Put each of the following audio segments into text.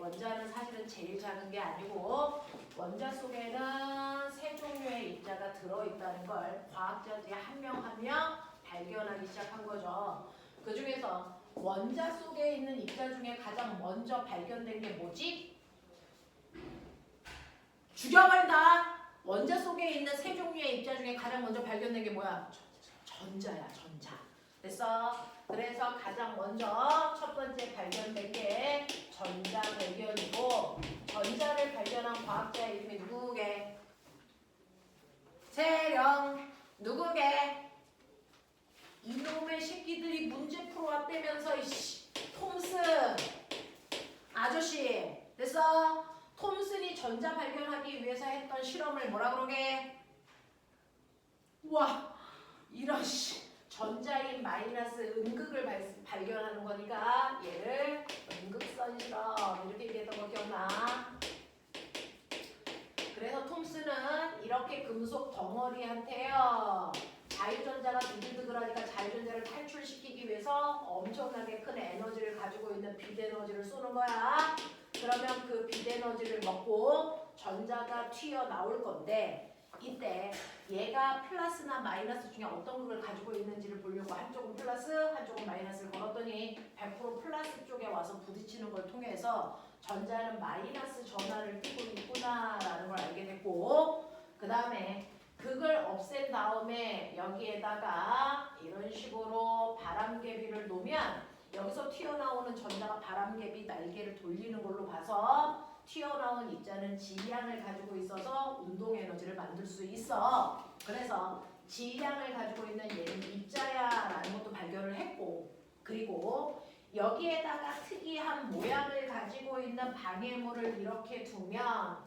원자는 사실은 제일 작은 게 아니고 원자 속에는 세 종류의 입자가 들어있다는 걸 과학자들이 한 명 한 명 발견하기 시작한 거죠. 그 중에서 원자 속에 있는 입자 중에 가장 먼저 발견된 게 뭐지? 죽여버린다! 원자 속에 있는 세 종류의 입자 중에 가장 먼저 발견된 게 뭐야? 전자야, 전자. 됐어? 그래서 가장 먼저 첫 번째 발견된 게 전자 발견이고 전자를 발견한 과학자의 이름이 누구게? 세령. 누구게? 이놈의 새끼들이 문제 풀어왔다면서 이씨. 톰슨. 아저씨. 됐어? 톰슨이 전자 발견하기 위해서 했던 실험을 뭐라 그러게? 와, 이런 씨. 전자인 마이너스 음극을 발견하는 거니까 얘를 음극선 실험 이렇게 얘기했던 거 기억나? 그래서 톰슨은 이렇게 금속 덩어리한테요. 자유전자가 두글두글하니까 자유전자를 탈출시키기 위해서 엄청나게 큰 에너지를 가지고 있는 빛에너지를 쏘는 거야. 그러면 그 빛에너지를 먹고 전자가 튀어나올 건데 이때 얘가 플러스나 마이너스 중에 어떤 극을 가지고 있는지를 보려고 한쪽은 플러스 한쪽은 마이너스를 걸었더니 100% 플러스 쪽에 와서 부딪히는 걸 통해서 전자는 마이너스 전하를 띠고 있구나라는 걸 알게 됐고 그 다음에 극을 없앤 다음에 여기에다가 이런 식으로 바람개비를 놓으면 여기서 튀어나오는 전자가 바람개비 날개를 돌리는 걸로 봐서 튀어나온 입자는 질량을 가지고 있어서 운동 에너지를 만들 수 있어. 그래서 질량을 가지고 있는 얘는 입자야 라는 것도 발견을 했고 그리고 여기에다가 특이한 모양을 가지고 있는 방해물을 이렇게 두면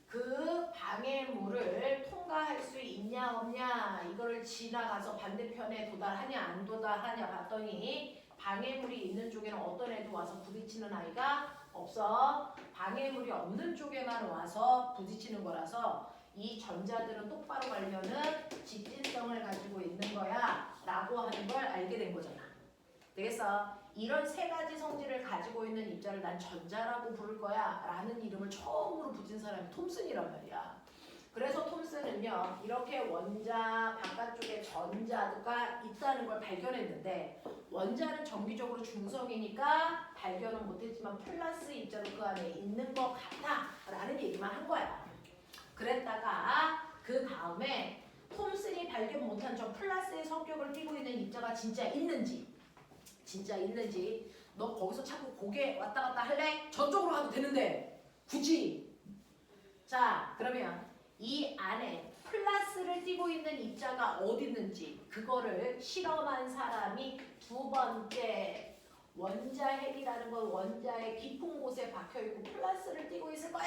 그 방해물을 통과할 수 있냐 없냐 이거를 지나가서 반대편에 도달하냐 안 도달하냐 봤더니 방해물이 있는 쪽에는 어떤 애도 와서 부딪히는 아이가 없어. 방해물이 없는 쪽에만 와서 부딪히는 거라서 이 전자들은 똑바로 가려면은 직진성을 가지고 있는 거야 라고 하는 걸 알게 된 거잖아. 되겠어? 이런 세 가지 성질을 가지고 있는 입자를 난 전자라고 부를 거야 라는 이름을 처음으로 붙인 사람이 톰슨이란 말이야. 그래서 톰슨은요 이렇게 원자 바깥쪽에 전자가 있다는 걸 발견했는데 원자는 정기적으로 중성이니까 발견은 못했지만 플러스 입자도 그 안에 있는 것 같아 라는 얘기만 한 거야. 그랬다가 그 다음에 톰슨이 발견 못한 저 플러스의 성격을 띠고 있는 입자가 진짜 있는지 너 거기서 자꾸 고개 왔다 갔다 할래? 저쪽으로 가도 되는데 굳이. 자 그러면 이 안에 플러스를 띠고 있는 입자가 어디 있는지 그거를 실험한 사람이 두 번째 원자핵이라는 건 원자의 깊은 곳에 박혀있고 플러스를 띠고 있을 거야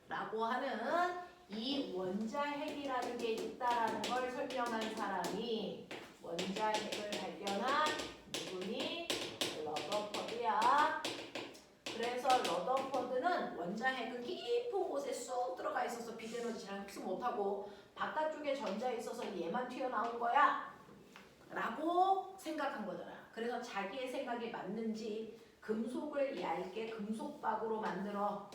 라고 하는 이 원자핵이라는 게 있다라는 걸 설명한 사람이 원자핵을 발견한 누구니? 러더퍼드야. 그래서 러더퍼드는 원자핵은 깊은 곳에 쑥 들어가 있어서 빛에너지 잘 흡수 못하고 바깥쪽에 전자에 있어서 얘만 튀어나온 거야 라고 생각한 거잖아. 그래서 자기의 생각이 맞는지 금속을 얇게 금속박으로 만들어.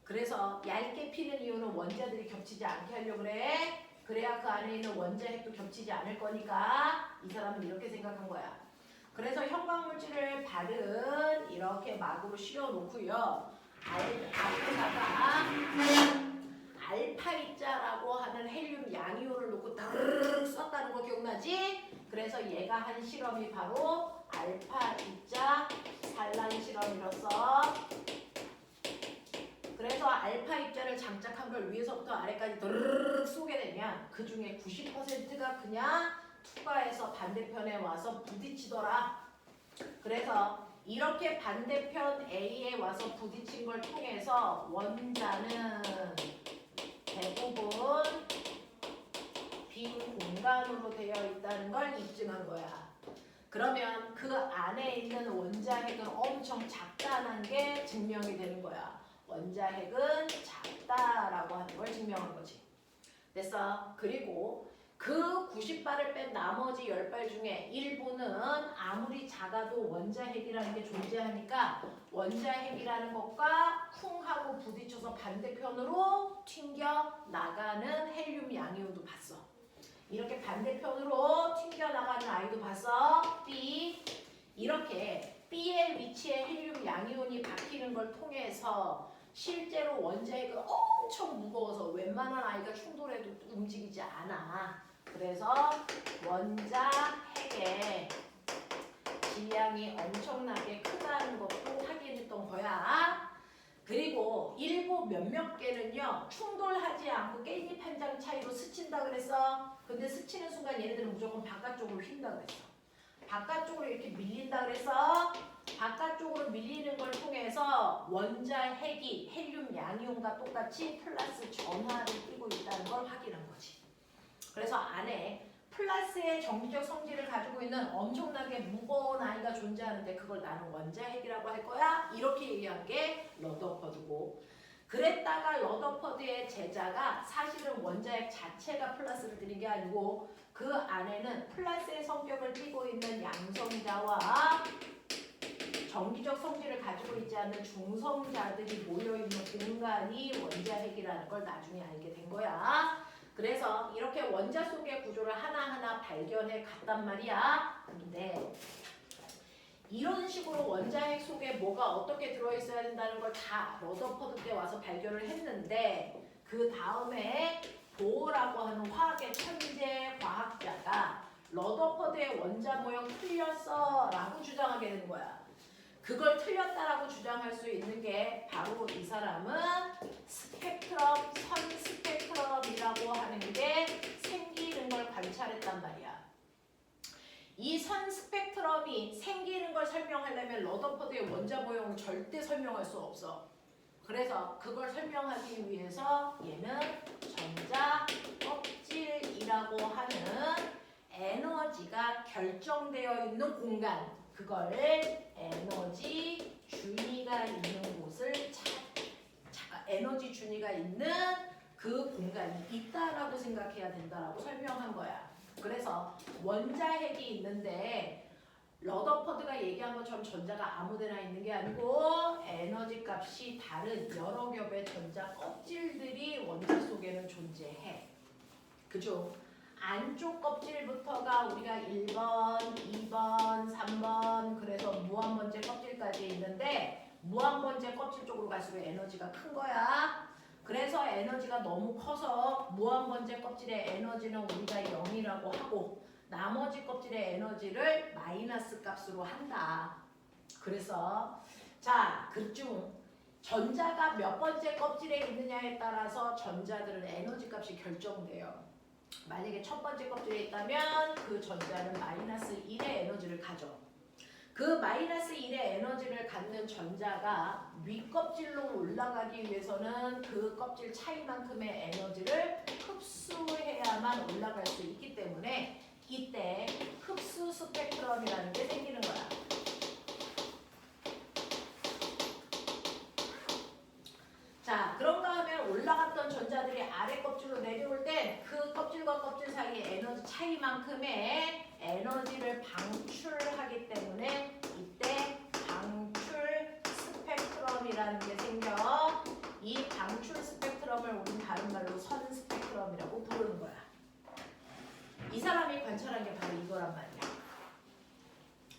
그래서 얇게 피는 이유는 원자들이 겹치지 않게 하려고 그래. 그래야 그 안에 있는 원자핵도 겹치지 않을 거니까 이 사람은 이렇게 생각한 거야. 그래서 형광물질을 발은 이렇게 막으로 씌워놓고요. 앞에다가 알파 입자라고 하는 헬륨 양이온을 놓고 따르르 썼다는 거 기억나지? 그래서 얘가 한 실험이 바로 알파 입자 산란 실험이었어. 그래서 알파 입자를 장착한 걸 위에서부터 아래까지 드르륵 쏘게 되면 그 중에 90%가 그냥 투과해서 반대편에 와서 부딪히더라. 그래서 이렇게 반대편 A에 와서 부딪힌 걸 통해서 원자는 대부분 빈 공간으로 되어 있다는 걸 입증한 거야. 그러면 그 안에 있는 원자핵은 엄청 작다는 게 증명이 되는 거야. 원자핵은 작다라고 하는 걸 증명한 거지. 됐어. 그리고 그 90발을 뺀 나머지 10발 중에 일부는 아무리 작아도 원자핵이라는 게 존재하니까 원자핵이라는 것과 쿵 하고 부딪혀서 반대편으로 튕겨 나가는 헬륨 양이온도 봤어. 이렇게 반대편으로 튕겨 나가는 아이도 봤어. B. 이렇게 B의 위치에 헬륨 양이온이 박히는 걸 통해서 실제로 원자핵은 엄청 무거워서 웬만한 아이가 충돌해도 움직이지 않아. 그래서 원자핵의 질량이 엄청나게 크다는 것도 확인했던 거야. 그리고 일부 몇몇 개는요 충돌하지 않고 깻잎 한 장 차이로 스친다 그랬어. 근데 스치는 순간 얘네들은 무조건 바깥쪽으로 휜다 그랬어. 바깥쪽으로 이렇게 밀린다 그래서 바깥쪽으로 밀리는 걸 통해서 원자핵이 헬륨 양이온과 똑같이 플러스 전하를 띠고 있다는 걸 확인한 거지. 그래서 안에 플러스의 정기적 성질을 가지고 있는 엄청나게 무거운 아이가 존재하는데 그걸 나는 원자핵이라고 할 거야. 이렇게 얘기한 게 러더퍼드고, 그랬다가 러더퍼드의 제자가 사실은 원자핵 자체가 플러스를 드린 게 아니고 그 안에는 플러스의 성격을 띠고 있는 양성자와 정기적 성질을 가지고 있지 않는 중성자들이 모여있는 공간이 원자핵이라는 걸 나중에 알게 된 거야. 그래서 이렇게 원자 속의 구조를 하나하나 발견해 갔단 말이야. 근데 이런 식으로 원자핵 속에 뭐가 어떻게 들어있어야 된다는 걸 다 러더퍼드 때 와서 발견을 했는데 그 다음에 보어라고 하는 화학의 천재 과학자가 러더퍼드의 원자 모형 틀렸어 라고 주장하게 되는 거야. 그걸 틀렸다라고 주장할 수 있는 게 바로 이 사람은 스펙트럼, 선 스펙트럼이라고 하는 게 생기는 걸 관찰했단 말이야. 이 선 스펙트럼이 생기는 걸 설명하려면 러더퍼드의 원자 모형을 절대 설명할 수 없어. 그래서 그걸 설명하기 위해서 얘는 전자 껍질이라고 하는 에너지가 결정되어 있는 공간, 그걸 에너지 준위가 있는 곳을 에너지 준위가 있는 그 공간이 있다라고 생각해야 된다라고 설명한 거야. 그래서 원자핵이 있는데 러더퍼드가 얘기한 것처럼 전자가 아무데나 있는 게 아니고 에너지 값이 다른 여러 겹의 전자 껍질들이 원자 속에는 존재해. 그죠? 안쪽 껍질부터가 우리가 1번, 2번, 3번 그래서 무한번째 껍질까지 있는데 무한번째 껍질 쪽으로 갈수록 에너지가 큰 거야. 그래서 에너지가 너무 커서 무한번째 껍질의 에너지는 우리가 0이라고 하고 나머지 껍질의 에너지를 마이너스 값으로 한다. 그래서 자, 그중 전자가 몇 번째 껍질에 있느냐에 따라서 전자들은 에너지 값이 결정돼요. 만약에 첫 번째 껍질에 있다면 그 전자는 마이너스 1의 에너지를 가져. 그 마이너스 1의 에너지를 갖는 전자가 윗껍질로 올라가기 위해서는 그 껍질 차이만큼의 에너지를 흡수해야만 올라갈 수 있기 때문에 이때 흡수 스펙트럼이라는 게 생기는 거야. 자, 그런가 하면 올라갔던 전자들이 아래 껍질로 내려올 때 그 껍질과 껍질 사이의 에너지 차이만큼의 에너지를 방출하기 때문에 이때 방출 스펙트럼이라는 게 생겨. 이 방출 스펙트럼을 우린 다른 말로 선 스펙트럼이라고 부르는 거야. 이 사람이 관찰한 게 바로 이거란 말이야.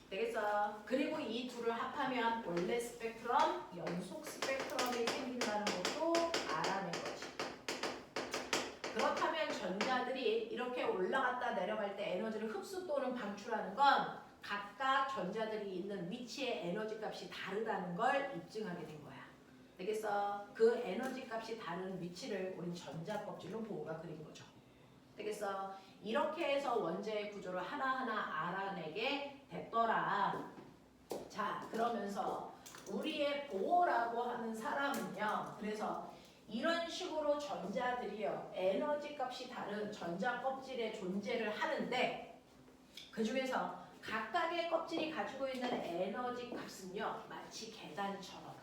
되겠어? 그리고 이 둘을 합하면 원래 스펙트럼, 연속 스펙트럼이 생긴다는 것도 알아낸 거지. 그렇다면 전자들이 이렇게 올라갔다 내려갈 때 에너지를 흡수 또는 방출하는 건 각각 전자들이 있는 위치의 에너지 값이 다르다는 걸 입증하게 된 거야. 되겠어? 그 에너지 값이 다른 위치를 우린 전자 껍질로 보호가 그린 거죠. 되겠어? 이렇게 해서 원자의 구조를 하나하나 알아내게 됐더라. 자, 그러면서 우리의 보어라고 하는 사람은요. 그래서 이런 식으로 전자들이요. 에너지 값이 다른 전자 껍질의 존재를 하는데 그 중에서 각각의 껍질이 가지고 있는 에너지 값은요. 마치 계단처럼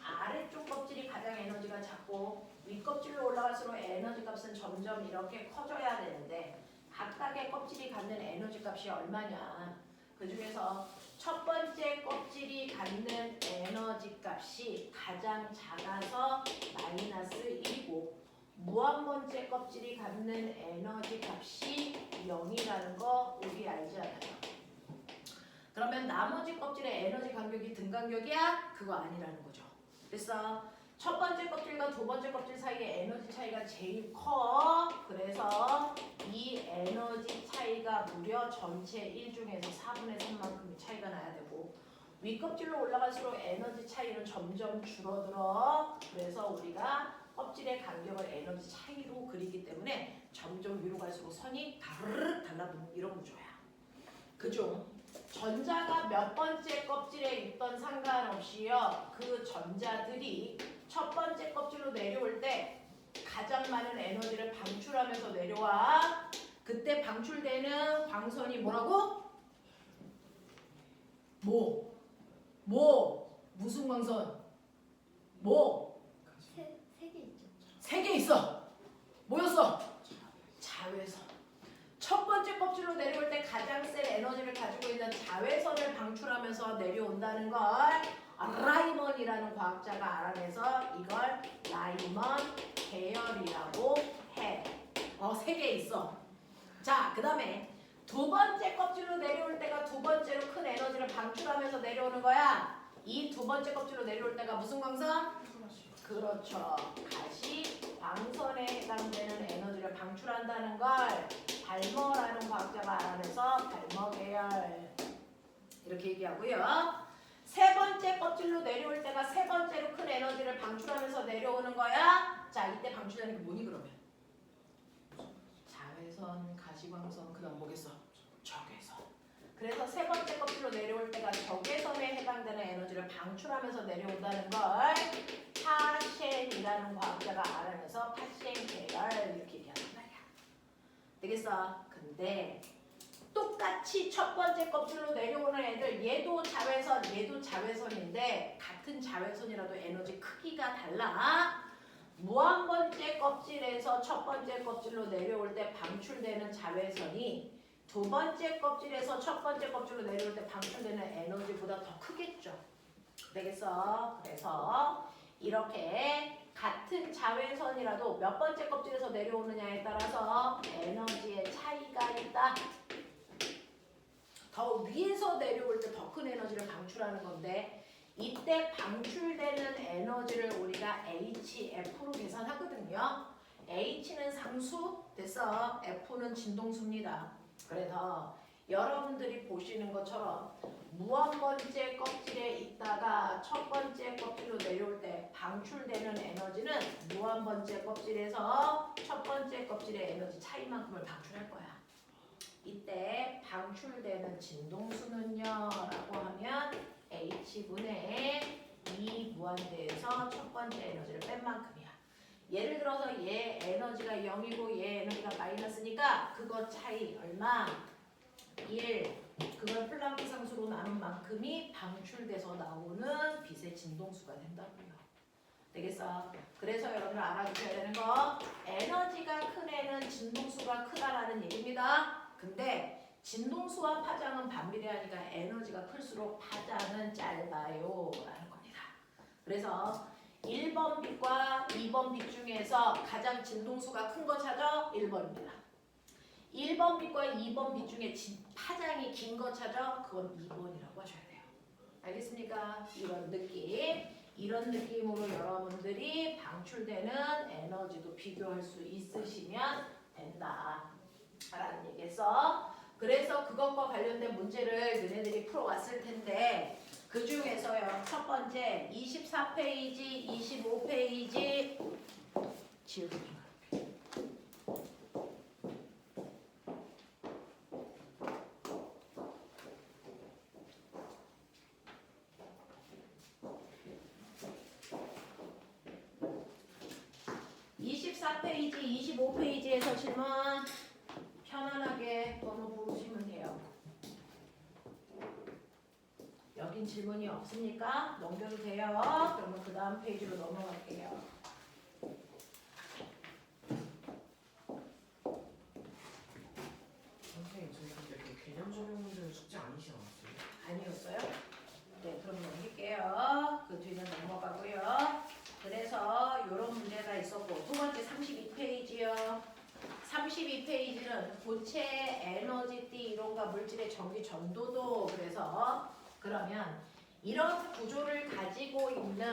아래쪽 껍질이 가장 에너지가 작고 윗껍질로 올라갈수록 에너지 값은 점점 이렇게 커져야 되는데 각각의 껍질이 갖는 에너지 값이 얼마냐. 그 중에서 첫 번째 껍질이 갖는 에너지 값이 가장 작아서 마이너스 1이고 무한 번째 껍질이 갖는 에너지 값이 0이라는 거 우리 알지 않아요? 그러면 나머지 껍질의 에너지 간격이 등 간격이야? 그거 아니라는 거죠. 그래서 첫 번째 껍질과 두 번째 껍질 사이의 에너지 차이가 제일 커. 그래서 이 에너지 차이가 무려 전체 1 중에서 4분의 3만큼의 차이가 나야 되고 윗껍질로 올라갈수록 에너지 차이는 점점 줄어들어. 그래서 우리가 껍질의 간격을 에너지 차이로 그리기 때문에 점점 위로 갈수록 선이 다르르 달라붙는 이런 구조야. 그중 전자가 몇 번째 껍질에 있던 상관없이요. 그 전자들이 첫 번째 껍질로 내려올 때 가장 많은 에너지를 방출하면서 내려와. 그때 방출되는 광선이 뭐라고? 무슨 광선? 세 개 있죠. 3개 있어. 뭐였어? 자외선. 첫 번째 껍질로 내려올 때 가장 센 에너지를 가지고 있는 자외선을 방출하면서 내려온다는 걸 라이먼이라는 과학자가 알아내서 이걸 라이먼 계열이라고 해. 3개 있어. 자, 그 다음에 두 번째 껍질로 내려올 때가 두 번째로 큰 에너지를 방출하면서 내려오는 거야. 이 두 번째 껍질로 내려올 때가 무슨 광선? 그렇죠. 가시 광선에 해당되는 에너지를 방출한다는 걸 발머라는 과학자가 알아내서 발머 계열 이렇게 얘기하고요. 세 번째 껍질로 내려올 때가 세 번째로 큰 에너지를 방출하면서 내려오는 거야. 자, 이때 방출되는 게 뭐니 그러면? 자외선, 가시광선, 그다음 뭐겠어? 적외선. 그래서 세 번째 껍질로 내려올 때가 적외선에 해당되는 에너지를 방출하면서 내려온다는 걸 파셴이라는 과학자가 알아내서 파셴 계열 이렇게 얘기하는 말이야. 되겠어? 근데 똑같이 첫 번째 껍질로 내려오는 애들 얘도 자외선, 얘도 자외선인데 같은 자외선이라도 에너지 크기가 달라. 무한 번째 껍질에서 첫 번째 껍질로 내려올 때 방출되는 자외선이 두 번째 껍질에서 첫 번째 껍질로 내려올 때 방출되는 에너지보다 더 크겠죠. 되겠어? 그래서 이렇게 같은 자외선이라도 몇 번째 껍질에서 내려오느냐에 따라서 에너지의 차이가 있다. 더 위에서 내려올 때 더 큰 에너지를 방출하는 건데 이때 방출되는 에너지를 우리가 HF로 계산하거든요. H는 상수, 됐어. F는 진동수입니다. 그래서 여러분들이 보시는 것처럼 무한 번째 껍질에 있다가 첫 번째 껍질로 내려올 때 방출되는 에너지는 무한 번째 껍질에서 첫 번째 껍질의 에너지 차이만큼을 방출할 거야. 이때 방출되는 진동수는요 라고 하면 H분의 2 무한대에서 첫 번째 에너지를 뺀 만큼이야. 예를 들어서 얘 에너지가 0이고 얘 에너지가 마이너스니까 그거 차이 얼마? 1. 그걸 플랑크 상수로 나눈 만큼이 방출돼서 나오는 빛의 진동수가 된다고요. 되겠어? 그래서 여러분들 알아두셔야 되는 거 에너지가 큰 애는 진동수가 크다라는 얘기입니다. 근데 진동수와 파장은 반비례하니까 에너지가 클수록 파장은 짧아요 라는 겁니다. 그래서 1번 빛과 2번 빛 중에서 가장 진동수가 큰 거 찾아 1번입니다. 1번 빛과 2번 빛 중에 파장이 긴 거 찾아 그건 2번이라고 하셔야 돼요. 알겠습니까? 이런 느낌. 이런 느낌으로 여러분들이 방출되는 에너지도 비교할 수 있으시면 된다 라는 얘기겠어. 그래서 그것과 관련된 문제를 너네들이 풀어왔을 텐데 그 중에서요 첫 번째 24페이지 25페이지 지우개인가 24페이지 25페이지에서 질문 편안하게 번호 부르시면 돼요. 여긴 질문이 없습니까? 넘겨도 돼요. 그러면 그 다음 페이지로 넘어갈게요. 개념 적용 문제는 숙제 아니지 않았어요? 아니었어요? 네, 그럼 넘길게요. 그 뒤는 넘어가고요. 그래서 이런 문제가 있었고 두 번째 32페이지요. 32페이지는 고체 에너지 띠 이론과 물질의 전기 전도도. 그래서 그러면 이런 구조를 가지고 있는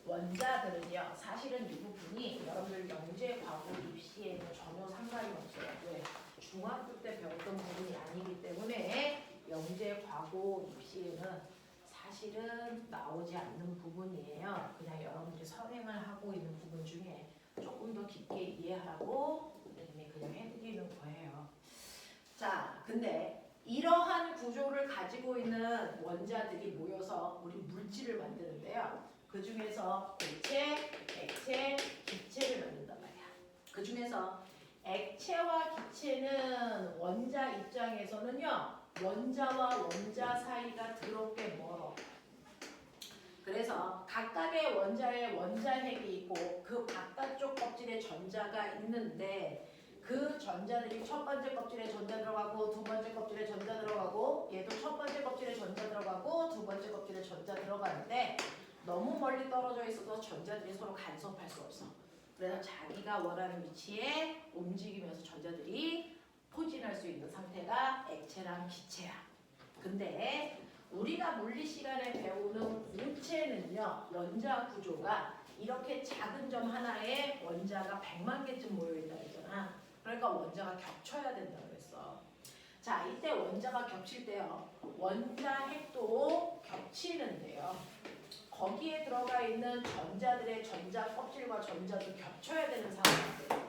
원자들은요, 사실은 이 부분이 여러분들 영재 과거 입시에는 전혀 상관이 없어요. 왜? 중학교 때 배웠던 부분이 아니기 때문에 영재 과거 입시에는 사실은 나오지 않는 부분이에요. 그냥 여러분들이 선행을 하고 있는 부분 중에 조금 더 깊게 이해하라고 선생님이 그냥 해드리는 거예요. 자, 근데 이러한 구조를 가지고 있는 원자들이 모여서 우리 물질을 만드는데요. 그 중에서 고체, 액체, 기체를 만든단 말이야. 그 중에서 액체와 기체는 원자 입장에서는요, 원자와 원자 사이가 더럽게 멀어. 그래서 각각의 원자에 원자핵이 있고 그 바깥쪽 껍질에 전자가 있는데 그 전자들이 첫 번째 껍질에 전자 들어가고 두 번째 껍질에 전자 들어가고 얘도 첫 번째 kop질에 전자 들어가고 두 번째 껍질에 전자 들어가는데 너무 멀리 떨어져 있어서 전자들이 서로 간섭할 수 없어. 그래서 자기가 원하는 위치에 움직이면서 전자들이 포진할 수 있는 상태가 액체랑 기체야. 근데 우리가 물리 시간에 배우는 고체는요, 원자 구조가 이렇게 작은 점 하나에 원자가 100만 개쯤 모여 있다 했잖아. 그러니까 원자가 겹쳐야 된다고 그랬어. 자, 이때 원자가 겹칠 때요, 원자 핵도 겹치는데요, 거기에 들어가 있는 전자들의 전자 껍질과 전자도 겹쳐야 되는 상황인데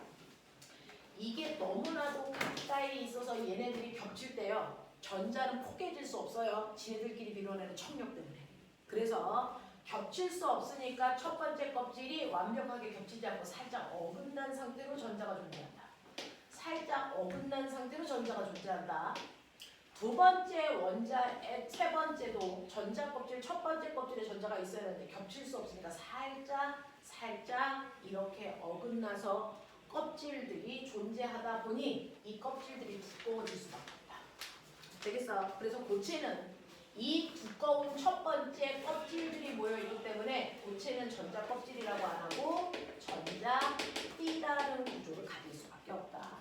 이게 너무나도 가까이 있어서 얘네들이 겹칠 때요, 전자는 포개질 수 없어요. 지네들끼리 밀어내는 trọng 력 때문에. 그래서 겹칠 수 없으니까 첫 번째 껍질이 완벽하게 겹치지 않고 살짝 어긋난 상태로 전자가 존재한다. 살짝 어긋난 상태로 전자가 존재한다. 두 번째 원자, 세 번째도 전자 껍질, 첫 번째 껍질에 전자가 있어야 되는데 겹칠 수 없으니까 살짝 이렇게 어긋나서 껍질들이 존재하다 보니 이 껍질들이 두꺼워질 수밖에 없다. 되겠어? 그래서 고체는 이 두꺼운 첫 번째 껍질들이 모여있기 때문에 고체는 전자 껍질이라고 안 하고 전자 띠라는 구조를 가질 수밖에 없다.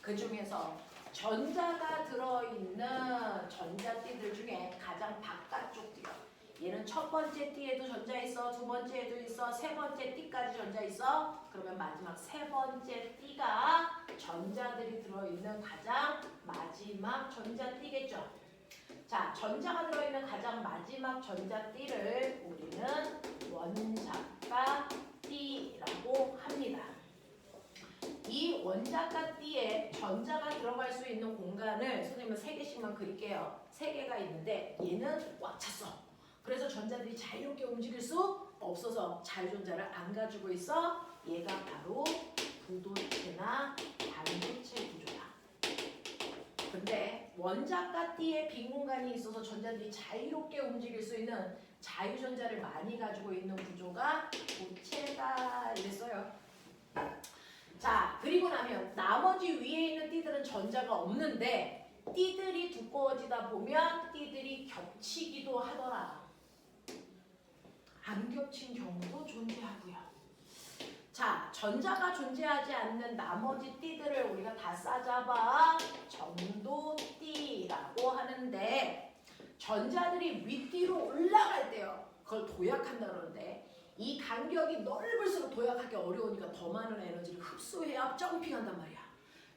그 중에서 전자가 들어있는 전자띠들 중에 가장 바깥쪽 띠요. 얘는 첫 번째 띠에도 전자 있어, 두 번째에도 있어, 세 번째 띠까지 전자 있어. 그러면 마지막 세 번째 띠가 전자들이 들어있는 가장 마지막 전자띠겠죠. 자, 전자가 들어있는 가장 마지막 전자띠를 우리는 원자가 띠라고 합니다. 이 원자가 띠에 전자가 들어갈 수 있는 공간을 선생님은 3개씩만 그릴게요. 3개가 있는데 얘는 꽉 찼어. 그래서 전자들이 자유롭게 움직일 수 없어서 자유전자를 안 가지고 있어. 얘가 바로 부도체나 반도체 구조다. 근데 원자가 띠에 빈 공간이 있어서 전자들이 자유롭게 움직일 수 있는 자유전자를 많이 가지고 있는 구조가 고체다 이랬어요. 자, 그리고 나면 나머지 위에 있는 띠들은 전자가 없는데 띠들이 두꺼워지다 보면 띠들이 겹치기도 하더라. 안 겹친 경우도 존재하고요. 자, 전자가 존재하지 않는 나머지 띠들을 우리가 다 싸잡아 전도띠라고 하는데 전자들이 윗뒤로 올라갈 때요, 그걸 도약한다 그러는데 이 간격이 넓을수록 도약하기 어려우니까 더 많은 에너지를 흡수해야 점핑한단 말이야.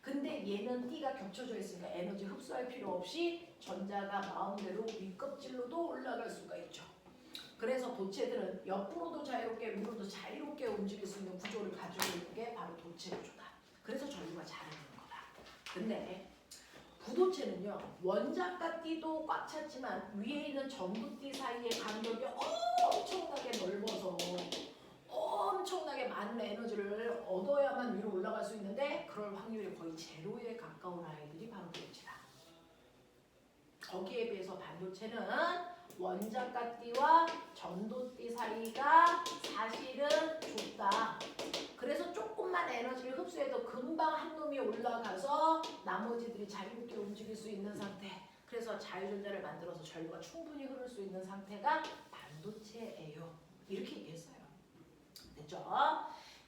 근데 얘는 띠가 겹쳐져 있으니까 에너지 흡수할 필요 없이 전자가 마음대로 윗껍질로도 올라갈 수가 있죠. 그래서 도체들은 옆으로도 자유롭게 위로도 자유롭게 움직일 수 있는 구조를 가지고 있는 게 바로 도체 구조다. 그래서 전류가 자라는 거다. 근데 부도체는요, 원자가 띠도 꽉 찼지만 위에 있는 전구띠 사이의 간격이 엄청나게 넓어서 엄청나게 많은 에너지를 얻어야만 위로 올라갈 수 있는데 그럴 확률이 거의 제로에 가까운 아이들이 바로 부도체다. 거기에 비해서 반도체는 원자가띠와 전도띠 사이가 사실은 좁다. 그래서 조금만 에너지를 흡수해도 금방 한 놈이 올라가서 나머지들이 자유롭게 움직일 수 있는 상태. 그래서 자유전자를 만들어서 전류가 충분히 흐를 수 있는 상태가 반도체예요. 이렇게 얘기했어요. 됐죠?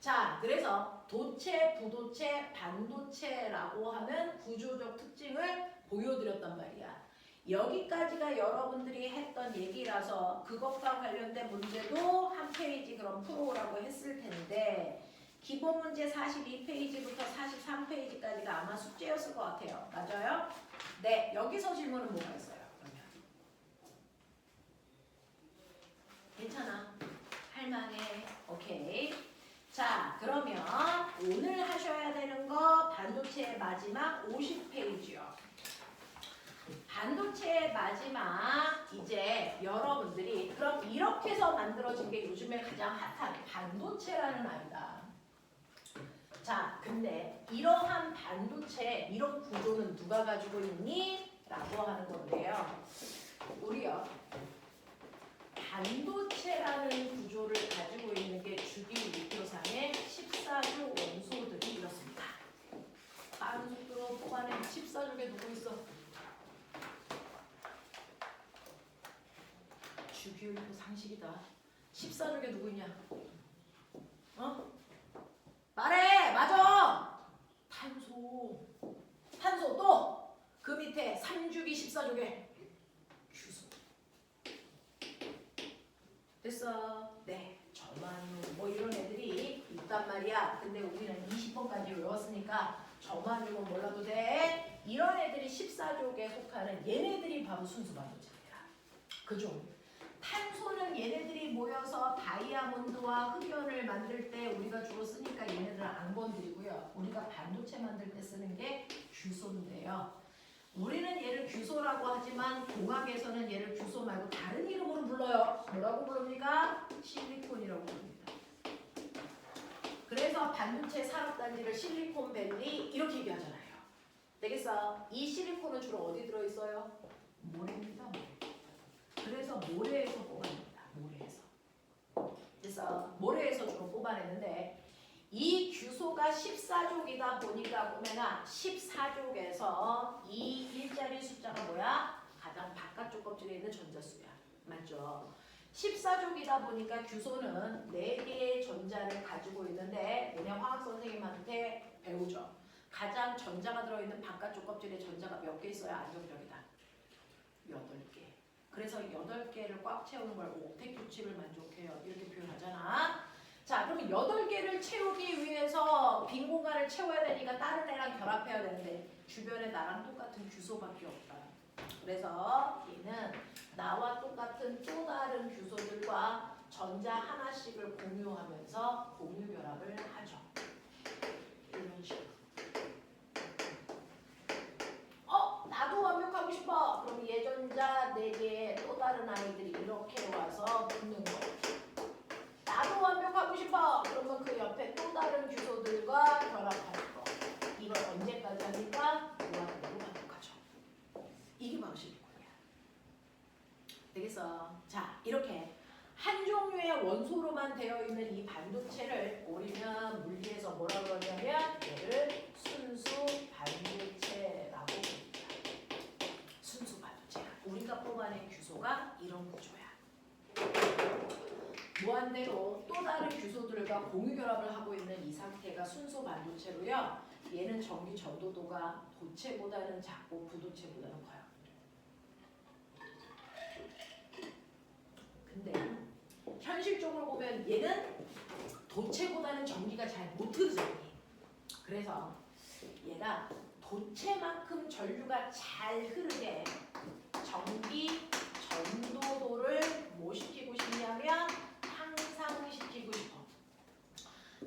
자, 그래서 도체, 부도체, 반도체라고 하는 구조적 특징을 보여드렸단 말이야. 여기까지가 여러분들이 했던 얘기라서 그것과 관련된 문제도 한 페이지 그럼 풀어오라고 했을 텐데 기본 문제 42페이지부터 43페이지까지가 아마 숙제였을 것 같아요. 맞아요? 네, 여기서 질문은 뭐가 있어요? 그러면 괜찮아. 할만해. 오케이. 자, 그러면 오늘 하셔야 되는 거 반도체의 마지막 50페이지요. 반도체의 마지막 이제 여러분들이 그럼 이렇게 해서 만들어진 게 요즘에 가장 핫한 반도체라는 아이다. 자, 근데 이러한 반도체 이런 구조는 누가 가지고 있니? 라고 하는 건데요. 우리요. 반도체라는 구조를 가지고 있는 게 주기율표상의 14조 원소들이 이렇습니다. 빠른 속도로 뽑아낸 14족에 누구 있어? 주기율표 상식이다. 14족에 누구 있냐? 어? 말해! 맞아! 탄소. 탄소 또! 그 밑에 3주기 14족에 규소. 됐어. 네. 점화유 뭐 이런 애들이 있단 말이야. 근데 우리는 20번까지 외웠으니까 점화유는 몰라도 돼. 이런 애들이 14족에 속하는 얘네들이 바로 순수 반도체입니다. 그죠? 탄소는 얘네들이 모여서 다이아몬드와 흑연을 만들 때 우리가 주로 쓰니까 얘네들은 안 건드리고요. 우리가 반도체 만들 때 쓰는 게 규소인데요. 우리는 얘를 규소라고 하지만 공학에서는 얘를 규소 말고 다른 이름으로 불러요. 뭐라고 부릅니까? 실리콘이라고 부릅니다. 그래서 반도체 산업단지를 실리콘밸리 이렇게 얘기하잖아요. 되겠어? 이 실리콘은 주로 어디 들어있어요? 모래입니다. 모래. 그래서 모래에서 뽑아냅니다. 모래에서. 그래서 모래에서 주로 뽑아내는데 이 규소가 14족이다 보니까 보면은 14족에서 이 일자리 숫자가 뭐야? 가장 바깥쪽 껍질에 있는 전자수야. 맞죠? 14족이다 보니까 규소는 4개의 전자를 가지고 있는데 얘네 화학 선생님한테 배우죠. 가장 전자가 들어있는 바깥쪽 껍질에 전자가 몇 개 있어야 안정적이다? 8개. 그래서 8개를 꽉 채우는 걸 옥텟 규칙을 만족해요. 이렇게 표현하잖아. 자, 그러면 8개를 채우기 위해서 빈 공간을 채워야 되니까 다른 애랑 결합해야 되는데 주변에 나랑 똑같은 규소밖에 없다. 그래서 얘는 나와 똑같은 또 다른 규소들과 전자 하나씩을 공유하면서 공유 결합을 하죠. 이런 식으로. 나도 완벽하고 싶어. 그럼 예전자 4개의 또 다른 아이들이 이렇게 와서 붙는 거. 나도 완벽하고 싶어. 그러면 그 옆에 또 다른 규소들과 결합하는 거. 이걸 언제까지 하니까 무한대로 반복하죠. 이게 바로 실리콘이야. 되겠어? 자, 이렇게 한 종류의 원소로만 되어 있는 이 반도체를 우리는 물리에서 뭐라고 그러냐면 얘를 순수 반도체라고 부릅니다. 순수 반도체야. 우리가 뽑아낸 규소가 이런 구조야. 무한대로 또 다른 규소들과 공유 결합을 하고 있는 이 상태가 순수 반도체로요. 얘는 전기 전도도가 도체보다는 작고 부도체보다는 커요. 근데 현실적으로 보면 얘는 도체보다는 전기가 잘 못 흐르잖니. 그래서 얘가 도체만큼 전류가 잘 흐르게 전기 전도도를 뭐 시키고 싶냐면 향상시키고 싶어.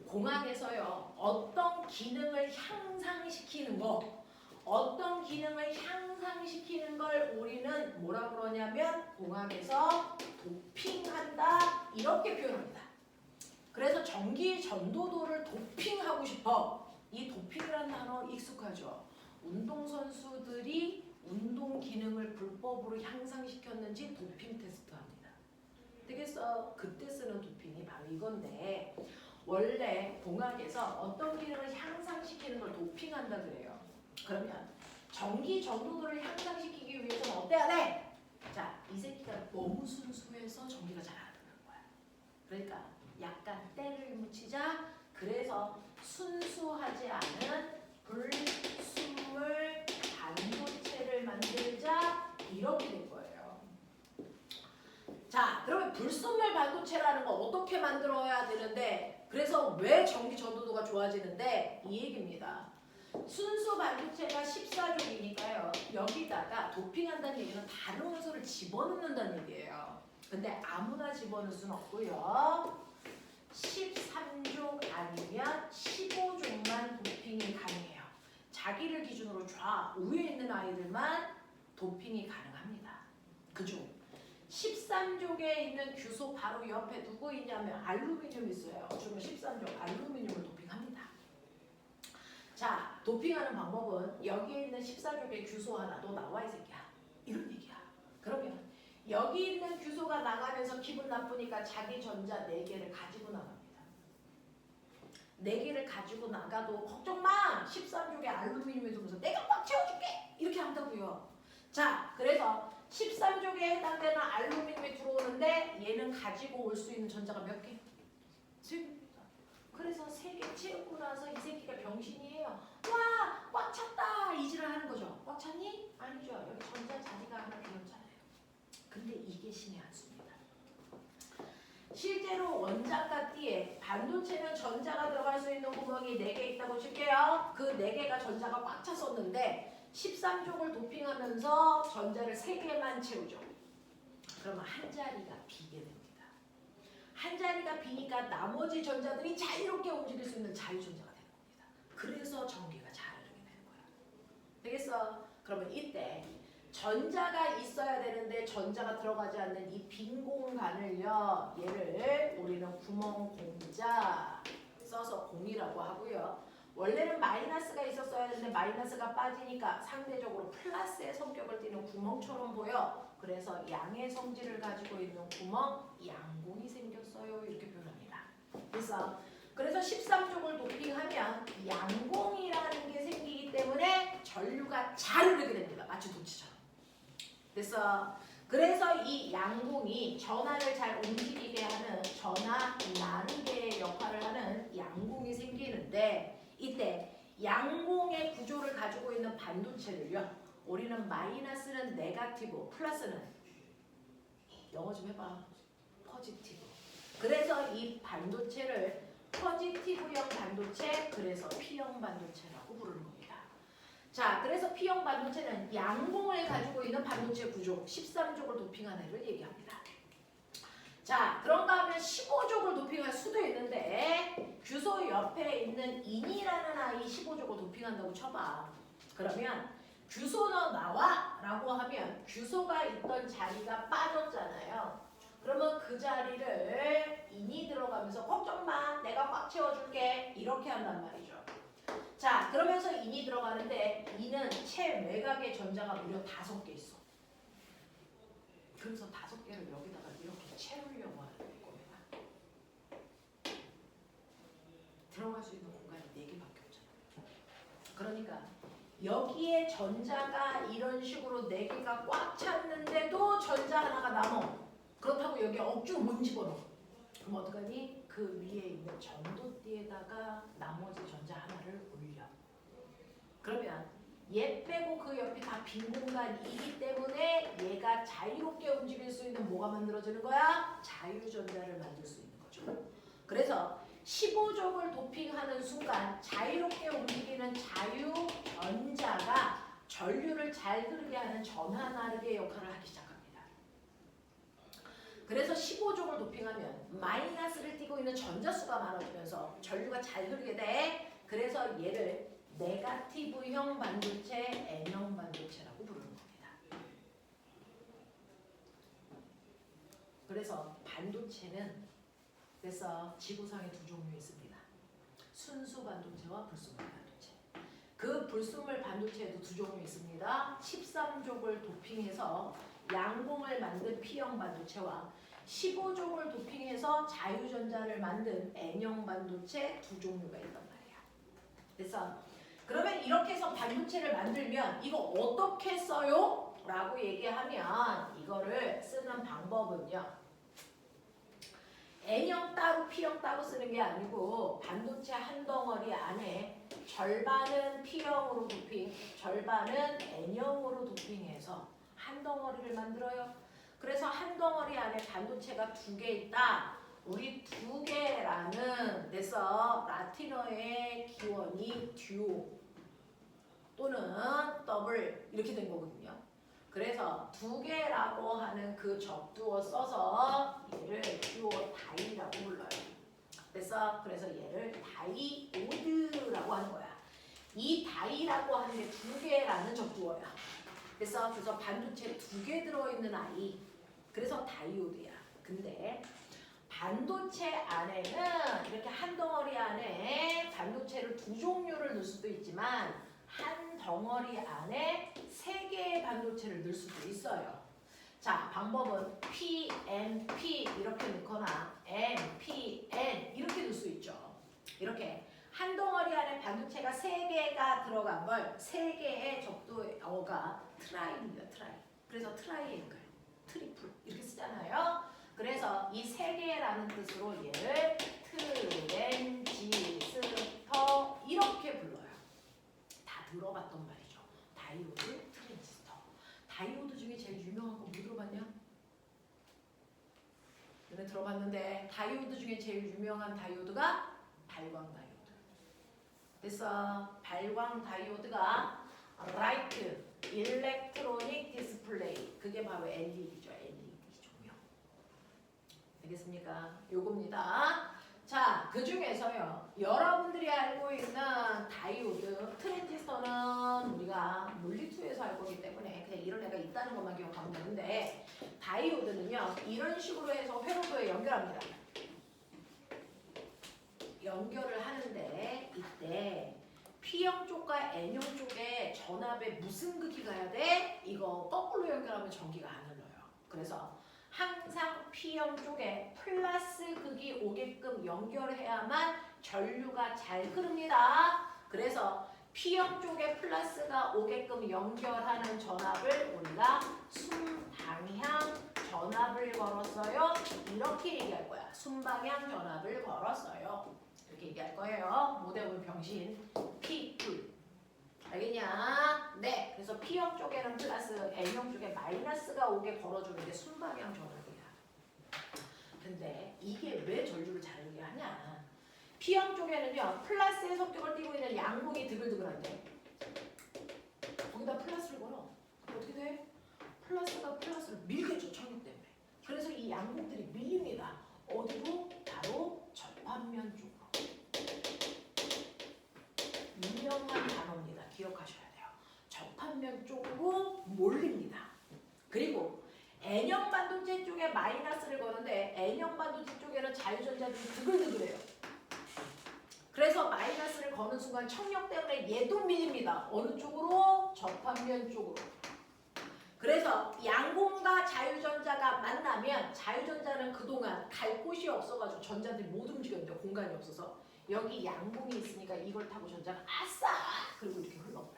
공학에서요. 어떤 기능을 향상시키는 거, 어떤 기능을 향상시키는 걸 우리는 뭐라 그러냐면 공학에서 도핑한다 이렇게 표현합니다. 그래서 전기 전도도를 도핑하고 싶어. 이 도핑이라는 단어 익숙하죠. 운동선수들이 운동 기능을 불법으로 향상시켰는지 도핑 테스트합니다. 되겠어? 그때 쓰는 도핑이 바로 이건데 원래 공학에서 어떤 기능을 향상시키는 걸 도핑한다 그래요. 그러면 전기 전도도를 향상시키기 위해서는 어때야 돼? 자, 이 새끼가 너무 순수해서 전기가 잘 안 흐르는 거야. 그러니까 약간 때를 묻히자. 그래서 순수하지 않은 불순물 반도체를 만들자 이렇게 된 거예요. 자, 그러면 불순물 반도체라는 거 어떻게 만들어야 되는데 그래서 왜 전기 전도도가 좋아지는데 이 얘기입니다. 순수 반도체가 14족이니까요. 여기다가 도핑한다는 얘기는 다른 원소를 집어넣는다는 얘기예요. 근데 아무나 집어넣을 수는 없고요. 13족 아니면 15족만 도핑이 가능해요. 자기를 기준으로 좌우에 있는 아이들만 도핑이 가능합니다. 그중 13족에 있는 규소 바로 옆에 누구 있냐면 알루미늄 있어요. 그러면 13족 알루미늄을 도핑합니다. 자, 도핑하는 방법은 여기에 있는 14족의 규소 하나 너 나와 이 새끼야. 이런 얘기야. 그러면 여기 있는 규소가 나가면서 기분 나쁘니까 자기 전자 4개를 가지고 나갑니다. 4개를 가지고 나가도 걱정 마! 13족의 알루미늄에 들어오면서 내가 꽉 채워줄게! 이렇게 한다고요. 자, 그래서 13족에 해당되는 알루미늄이 들어오는데 얘는 가지고 올 수 있는 전자가 몇 개? 3개입니다. 그래서 3개 채우고 나서 이 새끼가 병신이에요. 와! 꽉 찼다! 이지랄 하는 거죠. 꽉 찼니? 아니죠. 여기 전자 자리가 하나 비었잖아요. 근데 이게 신의 한 수입니다. 실제로 원자과 D에 반도체는 전자가 들어갈 수 있는 구멍이 4개 있다고 칠게요. 그 4개가 전자가 꽉 찼었는데 13족을 도핑하면서 전자를 3개만 채우죠. 그러면 한 자리가 비게 됩니다. 한 자리가 비니까 나머지 전자들이 자유롭게 움직일 수 있는 자유전자가 되는 겁니다. 그래서 전기가 잘 흐르게 되는 거야. 되겠어? 그러면 이때 전자가 있어야 되는데 전자가 들어가지 않는 이 빈 공간을요. 얘를 우리는 구멍 공자 써서 공이라고 하고요. 원래는 마이너스가 있었어야 되는데 마이너스가 빠지니까 상대적으로 플러스의 성격을 띠는 구멍처럼 보여. 그래서 양의 성질을 가지고 있는 구멍, 양공이 생겼어요. 이렇게 표현합니다. 그래서 13족을 도핑하면 양공이라는 게 생기기 때문에 전류가 잘 흐르게 됩니다. 마치 도치처럼. 그래서 이 양공이 전하를 잘 움직이게 하는 전하 나누게 역할을 하는 양공이 생기는데 이때 양공의 구조를 가지고 있는 반도체를요. 우리는 마이너스는 네거티브, 플러스는 영어 좀 해봐. 포지티브. 그래서 이 반도체를 포지티브형 반도체, 그래서 P형 반도체라고 부르는 겁니다. 자, 그래서 P형 반도체는 양공을 가지고 있는 반도체 구조 13족을 도핑한 애를 얘기합니다. 자, 그런가 하면 15족을 도핑할 수도 있는데 규소 옆에 있는 인이라는 아이 15족을 도핑한다고 쳐봐. 그러면 규소 너 나와! 라고 하면 규소가 있던 자리가 빠졌잖아요. 그러면 그 자리를 인이 들어가면서 걱정 마, 내가 꽉 채워줄게 이렇게 한단 말이죠. 자, 그러면서 인이 들어가는데 인은 최외곽의 전자가 무려 5개 있어. 그래서 5개를 여기다가 이렇게 채우려고 하는 겁니다. 들어갈 수 있는 공간이 4개밖에 없잖아. 그러니까 여기에 전자가 이런 식으로 4개가 꽉 찼는데도 전자 하나가 남어. 그렇다고 여기에 억지로 못 집어넣어. 그럼 어떡하니? 그 위에 있는 전도띠에다가 나머지 전자 하나를 올려. 그러면 얘 빼고 그 옆이 다 빈 공간이기 때문에 얘가 자유롭게 움직일 수 있는 뭐가 만들어지는 거야? 자유전자를 만들 수 있는 거죠. 그래서 15족을 도핑하는 순간 자유롭게 움직이는 자유전자가 전류를 잘 흐르게 하는 전하 나르게 역할을 하기 시작합니다. 그래서 15족을 도핑하면 마이너스를 띠고 있는 전자수가 많아지면서 전류가 잘 흐르게 돼. 그래서 얘를 네거티브형 반도체, N형 반도체라고 부르는 겁니다. 그래서 반도체는 그래서 지구상에 2 종류 있습니다. 순수 반도체와 불순물 반도체. 그 불순물 반도체에도 두 종류 있습니다. 13족을 도핑해서 양봉을 만든 P형 반도체와 15족을 도핑해서 자유전자를 만든 N형 반도체 두 종류가 있단 말이야. 그래서 그러면 이렇게 해서 반도체를 만들면 이거 어떻게 써요? 라고 얘기하면 이거를 쓰는 방법은요. N형 따로 P형 따로 쓰는 게 아니고 반도체 한 덩어리 안에 절반은 P형으로 도핑, 절반은 N형으로 도핑해서 한 덩어리를 만들어요. 그래서 한 덩어리 안에 반도체가 두 개 있다. 우리 두 개라는 데서 라틴어의 기원이 듀오 또는 더블 이렇게 된 거거든요. 그래서 두 개라고 하는 그 접두어 써서 얘를 듀오 다이라고 불러요. 그래서 얘를 다이오드라고 하는 거야. 이 다이라고 하는 게 두 개라는 접두어야. 그래서 반도체 두 개 들어있는 아이. 그래서 다이오드야. 근데 반도체 안에는 이렇게 한 덩어리 안에 반도체를 두 종류를 넣을 수도 있지만 한 덩어리 안에 세 개의 반도체를 넣을 수도 있어요. 자, 방법은 P, N, P 이렇게 넣거나 N, P, N 이렇게 넣을 수 있죠. 이렇게 한 덩어리 안에 반도체가 세 개가 들어간 걸 세 개의 접두어가 트라이입니다. 트라이. 그래서 트라이앵글, 트리플 이렇게 쓰잖아요. 그래서 이 세 개라는 뜻으로 얘를 트랜지스터 이렇게 불러요. 다 들어봤던 말이죠. 다이오드, 트랜지스터. 다이오드 중에 제일 유명한 거 뭐 들어봤냐? 너네 들어봤는데 다이오드 중에 제일 유명한 다이오드가 발광 다이오드. 그래서 발광 다이오드가 라이트, 일렉트로닉 디스플레이 그게 바로 LED죠. LED 조명. 알겠습니까? 요겁니다. 자, 그 중에서요. 여러분들이 알고 있는 다이오드, 트랜지스터는 우리가 물리투에서 알 거기 때문에 그냥 이런 애가 있다는 것만 기억하면 되는데 다이오드는요. 이런 식으로 해서 회로도에 연결합니다. 연결을 하는데 이때 P형 쪽과 N형 쪽에 전압에 무슨 극이 가야 돼? 이거 거꾸로 연결하면 전기가 안 흘러요. 그래서 항상 P형 쪽에 플러스 극이 오게끔 연결해야만 전류가 잘 흐릅니다. 그래서 P형 쪽에 플러스가 오게끔 연결하는 전압을 우리가 순방향 전압을 걸었어요. 이렇게 얘기할 거야. 순방향 전압을 걸었어요. 이렇게 얘기할 거예요. 모대문 병신 P2 알겠냐? 네. 그래서 P형 쪽에는 플러스, N형 쪽에 마이너스가 오게 걸어주는 게 순방향 전압이야. 근데 이게 왜 전류를 잘 흐르게 하냐? P형 쪽에는요. 플러스의 속력을 띠고 있는 양봉이 드글드글한데 거기다 플러스를 걸어. 어떻게 돼? 플러스가 플러스를 밀게 줘. 전기 때문에. 그래서 이 양봉들이 밀립니다. 어디로? 바로 접합면 쪽으로. 유명한 단어입니다. 기억하셔야 돼요. 접합면 쪽으로 몰립니다. 그리고 N형 반도체 쪽에 마이너스를 거는데 N형 반도체 쪽에는 자유전자들이 드글드글해요. 그래서 마이너스를 거는 순간 청력 때문에 얘도 밀립니다. 어느 쪽으로? 접합면 쪽으로. 그래서 양공과 자유전자가 만나면 자유전자는 그동안 갈 곳이 없어가지고 전자들이 못 움직였는데 공간이 없어서 여기 양봉이 있으니까 이걸 타고 전자가 아싸! 그리고 이렇게 흘러버려요.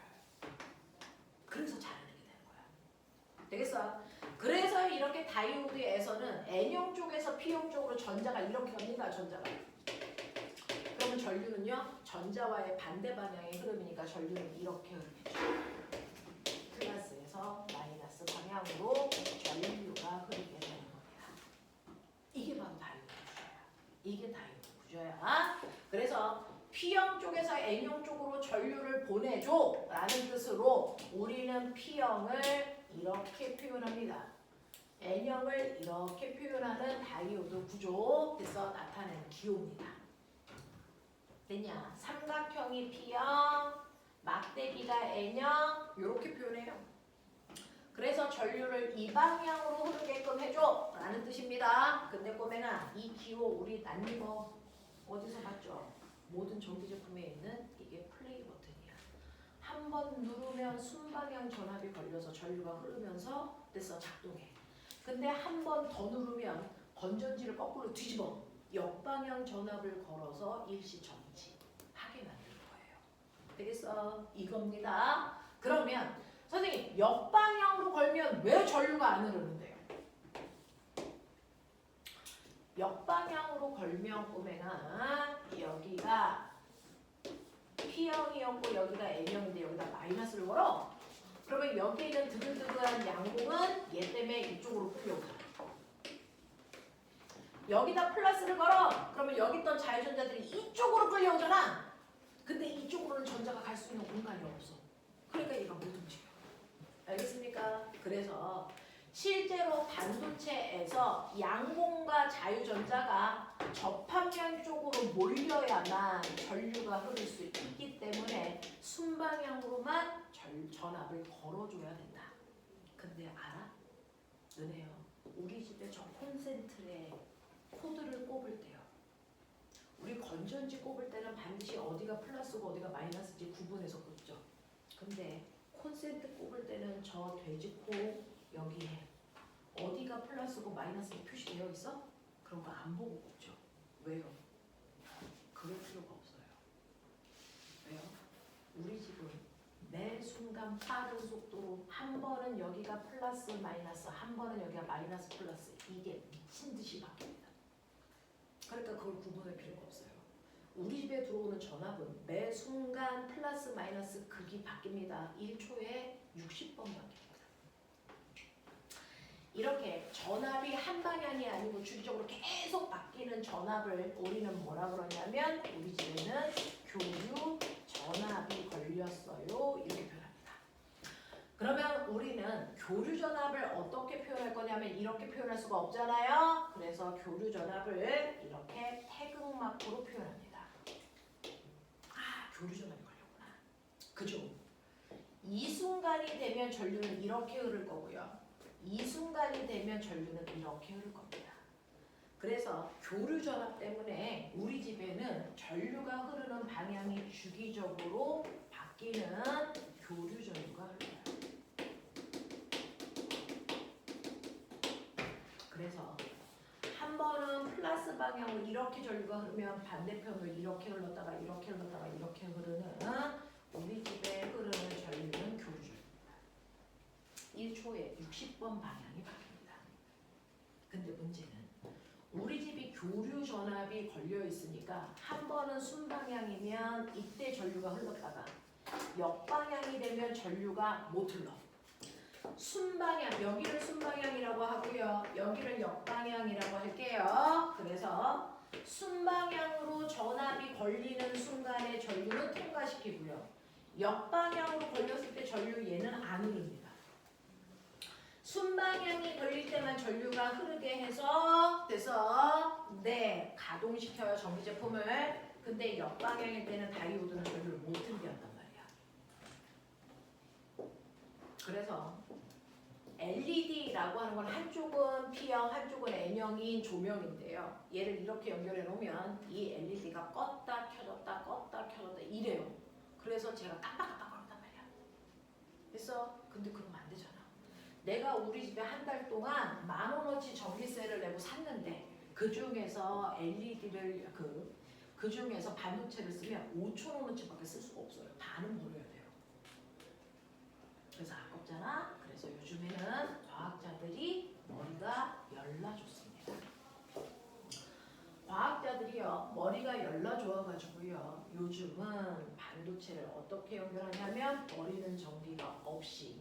그래서 잘 흐르게 되는 거야. 되겠어? 그래서 이렇게 다이오드에서는 N형 쪽에서 P형 쪽으로 전자가 이렇게 갑니다. 전자가. 그러면 전류는요. 전자와의 반대 방향의 흐름이니까 전류는 이렇게 흐르겠죠. 플러스에서 마이너스 방향으로 전류가 흐르게 되는 겁니다. 이게 바로 다이오드 구조야. 이게 다이오드 구조야. 그래서 P형 쪽에서 N형 쪽으로 전류를 보내줘 라는 뜻으로 우리는 P형을 이렇게 표현합니다. N형을 이렇게 표현하는 다이오드 구조에서 나타내는 기호입니다. 됐냐? 삼각형이 P형, 막대기가 N형 이렇게 표현해요. 그래서 전류를 이 방향으로 흐르게끔 해줘 라는 뜻입니다. 근데 꼬맹아 이 기호 우리 낯익어 어디서 봤죠? 모든 전기 제품에 있는 이게 플레이 버튼이야. 번 누르면 순방향 전압이 걸려서 전류가 흐르면서 됐어 작동해. 근데 한 번 더 누르면 건전지를 거꾸로 뒤집어 역방향 전압을 걸어서 일시 정지하게 만드는 거예요. 되겠어? 이겁니다. 그러면 선생님 역방향으로 걸면 왜 전류가 안 흐르는데요? 역방향으로 걸면 꼬맹아 여기가 P형이었고 여기가 N형인데 여기다 마이너스를 걸어. 그러면 여기에 있는 드글드글한 양공은 얘 때문에 이쪽으로 끌려가. 여기다 플러스를 걸어. 그러면 여기 있던 자유전자들이 이쪽으로 끌려오잖아. 근데 이쪽으로는 전자가 갈 수 있는 공간이 없어. 그러니까 얘가 못 움직여. 알겠습니까? 그래서 실제로 반도체에서 양공과 자유전자가 접합면 쪽으로 몰려야만 전류가 흐를 수 있기 때문에 순방향으로만 전압을 걸어줘야 된다. 근데 알아? 너네요. 우리 집에 저 콘센트에 코드를 꼽을 때요. 우리 건전지 꼽을 때는 반드시 어디가 플러스고 어디가 마이너스인지 구분해서 꼽죠. 근데 콘센트 꼽을 때는 저 돼지코 여기에 어디가 플러스고 마이너스가 표시되어 있어? 그런 거 안 보고 꼽죠. 왜요? 그럴 필요가 없어요. 왜요? 우리 집은 매 순간 빠른 속도로 한 번은 여기가 플러스 마이너스, 한 번은 여기가 마이너스 플러스 이게 미친 듯이 바뀝니다. 그러니까 그걸 구분할 필요가 없어요. 우리 집에 들어오는 전압은 매 순간 플러스 마이너스 극이 바뀝니다. 1초에 60번 바뀝니다. 이렇게 전압이 한 방향이 아니고 주기적으로 계속 바뀌는 전압을 우리는 뭐라 그러냐면 우리 집에는 교류 전압이 걸렸어요. 이렇게 표현합니다. 그러면 우리는 교류 전압을 어떻게 표현할 거냐면 이렇게 표현할 수가 없잖아요. 그래서 교류 전압을 이렇게 태극마크로 표현합니다. 아, 교류 전압이 걸렸구나. 그죠? 이 순간이 되면 전류는 이렇게 흐를 거고요. 이 순간이 되면 전류는 이렇게 흐를 겁니다. 그래서 교류 전압 때문에 우리 집에는 전류가 흐르는 방향이 주기적으로 바뀌는 교류 전류가 흘러요. 그래서 한 번은 플러스 방향으로 이렇게 전류가 흐르면 반대편으로 이렇게 흘렀다가 이렇게 흘렀다가 이렇게 흐르는 우리 집에 흐르는 전류는 교류 전류. 1초에 60번 방향이 바뀝니다. 근데 문제는 우리 집이 교류 전압이 걸려 있으니까 한 번은 순방향이면 이때 전류가 흘렀다가 역방향이 되면 전류가 못 흘러. 순방향, 여기를 순방향이라고 하고요. 여기를 역방향이라고 할게요. 그래서 순방향으로 전압이 걸리는 순간에 전류는 통과시키고요. 역방향으로 걸렸을 때 전류 얘는 안 흐릅니다. 순방향이 걸릴 때만 전류가 흐르게 해서 가동시켜요 전기 제품을. 근데 역방향일 때는 다이오드는 전류를 못 흐르게 한단 말이야. 그래서 LED라고 하는 건 한쪽은 P형, 한쪽은 N형인 조명인데요. 얘를 이렇게 연결해 놓으면 이 LED가 껐다 켜졌다 껐다 켜졌다 이래요. 그래서 제가 깜빡깜빡거린단 말이야. 그래서 근데 그러면 안 되잖아. 내가 우리 집에 한 달 동안 10,000원어치 전기세를 내고 샀는데 그 중에서 LED를 그 중에서 반도체를 쓰면 5,000원어치밖에 쓸 수가 없어요. 반은 버려야 돼요. 그래서 아깝잖아. 그래서 요즘에는 과학자들이 머리가 열나좋습니다. 과학자들이요 머리가 열나좋아가지고요 요즘은 반도체를 어떻게 연결하냐면 버리는 전기가 없이.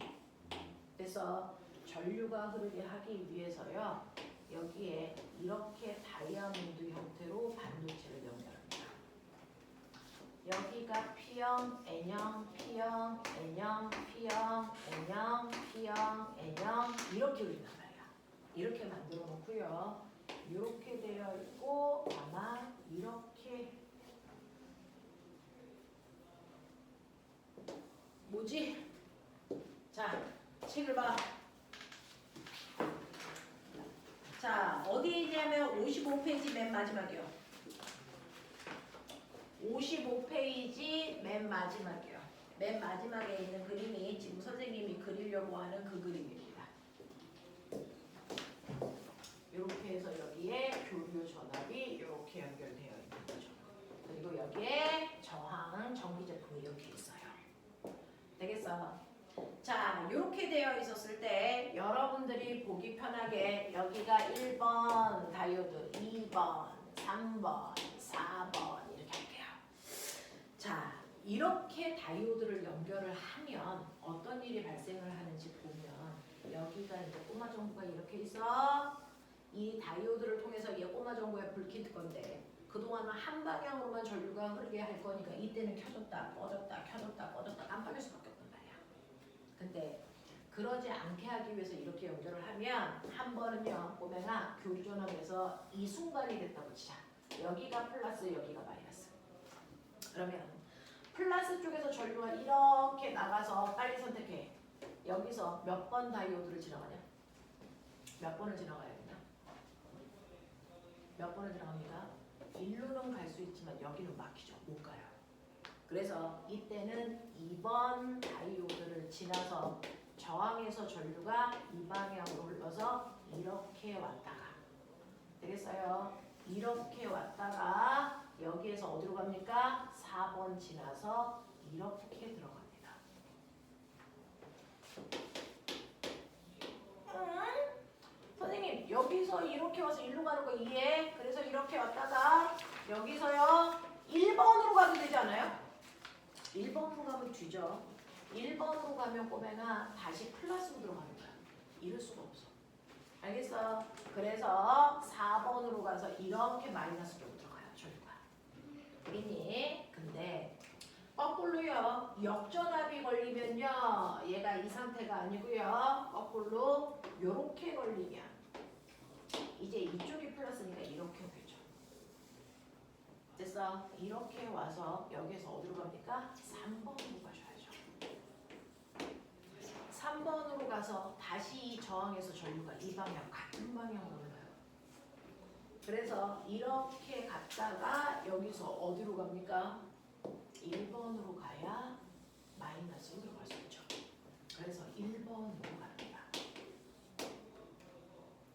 그래서 전류가 흐르게 하기 위해서요 여기에 이렇게 다이아몬드 형태로 반도체를 연결합니다. 여기가 P형, N형, P형, N형, P형, N형, P형, N형 이렇게 흐른단 말이야. 이렇게 만들어 놓고요. 이렇게 되어 있고 아마 이렇게 뭐지? 자, 책을 봐. 자, 어디에 있냐면 55페이지 맨 마지막이요. 55페이지 맨 마지막이요. 맨 마지막에 있는 그리려고 하는 그 그림입니다. 이렇게 해서 여기에 교류 전압이 이렇게 연결되어 있는 거죠. 그리고 여기에 저항 전기 제품이 이렇게 있어요. 되겠어? 자, 이렇게 되어 있었을 때 여러분들이 보기 편하게 여기가 1번 다이오드, 2번, 3번, 4번 이렇게 할게요. 자, 이렇게 다이오드를 연결을 하면 어떤 일이 발생을 하는지 보면 여기가 이제 꼬마 전구가 이렇게 있어. 이 다이오드를 통해서 얘 꼬마 전구에 불 켜질 건데 그동안은 한 방향으로만 전류가 흐르게 할 거니까 이때는 켜졌다 꺼졌다 켜졌다 꺼졌다 깜빡일 수밖에 없단 말이야. 근데 그러지 않게 하기 위해서 이렇게 연결을 하면 한 번은요 꼬맹아 교류 전압에서 이 순간이 됐다고 치자. 여기가 플러스 여기가 마이너스. 그러면 플러스 쪽에서 전류가 이렇게 나가서 빨리 선택해. 여기서 몇 번 다이오드를 지나가냐? 몇 번을 지나가야 되냐? 몇 번을 지나갑니까? 일로는 갈 수 있지만 여기는 막히죠. 못 가요. 그래서 이때는 2번 다이오드를 지나서 저항에서 전류가 이 방향으로 흘러서 이렇게 왔다가 되겠어요? 이렇게 왔다가 여기에서 어디로 갑니까? 4번 지나서 이렇게 들어갑니다. 선생님 여기서 이렇게 와서 일로 가는 거 이해? 그래서 이렇게 왔다가 여기서요 1번으로 가도 되지 않아요? 1번으로 가면 뒤져. 1번으로 가면 꼬매가 다시 플러스로 들어가는 거야. 이럴 수가 없어. 알겠어? 그래서 4번으로 가서 이렇게 마이너스 쪽으로 들어가요. 전류가. 보이니? 근데 거꾸로요. 역전압이 걸리면요. 얘가 이 상태가 아니고요. 거꾸로 요렇게 걸리면 이제 이쪽이 플러스니까 이렇게 되죠. 됐어? 이렇게 와서 여기서 어디로 갑니까? 3번으로 가셔야죠. 3번으로 가서 다시 이 저항에서 전류가 이 방향, 같은 방향으로 흘러요. 그래서 이렇게 갔다가 여기서 어디로 갑니까? 1번으로 가야 마이너스로 들어갈 수 있죠. 그래서 1번으로 갑니다.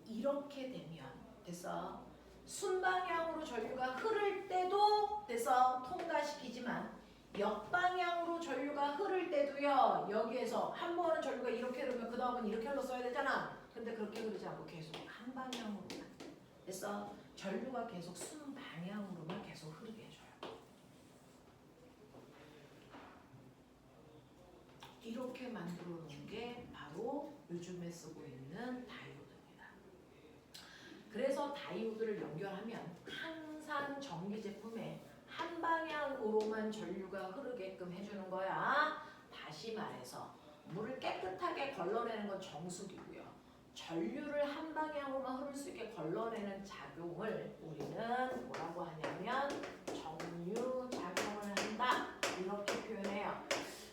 이렇게 되면 됐어? 순방향으로 전류가 흐를 때도 돼서 통과시키지만 역방향으로 전류가 흐를 때도요. 여기에서 한 번은 전류가 이렇게 흐르면 그 다음은 이렇게 흘렀어야 되잖아. 근데 그렇게 흐르지 않고 계속 한 방향으로만 됐어? 전류가 계속 순방향으로만 계속 흐르게 해줘요. 이렇게 만들어 놓은 게 바로 요즘에 쓰고 있는 다이오드입니다. 그래서 다이오드를 연결하면 항상 전기 제품에 한 방향으로만 전류가 흐르게끔 해주는 거야. 다시 말해서 물을 깨끗하게 걸러내는 건 정수기고요. 전류를 한 방향으로만 흐를 수 있게 걸러내는 작용을 우리는 뭐라고 하냐면 정류작용을 한다. 이렇게 표현해요.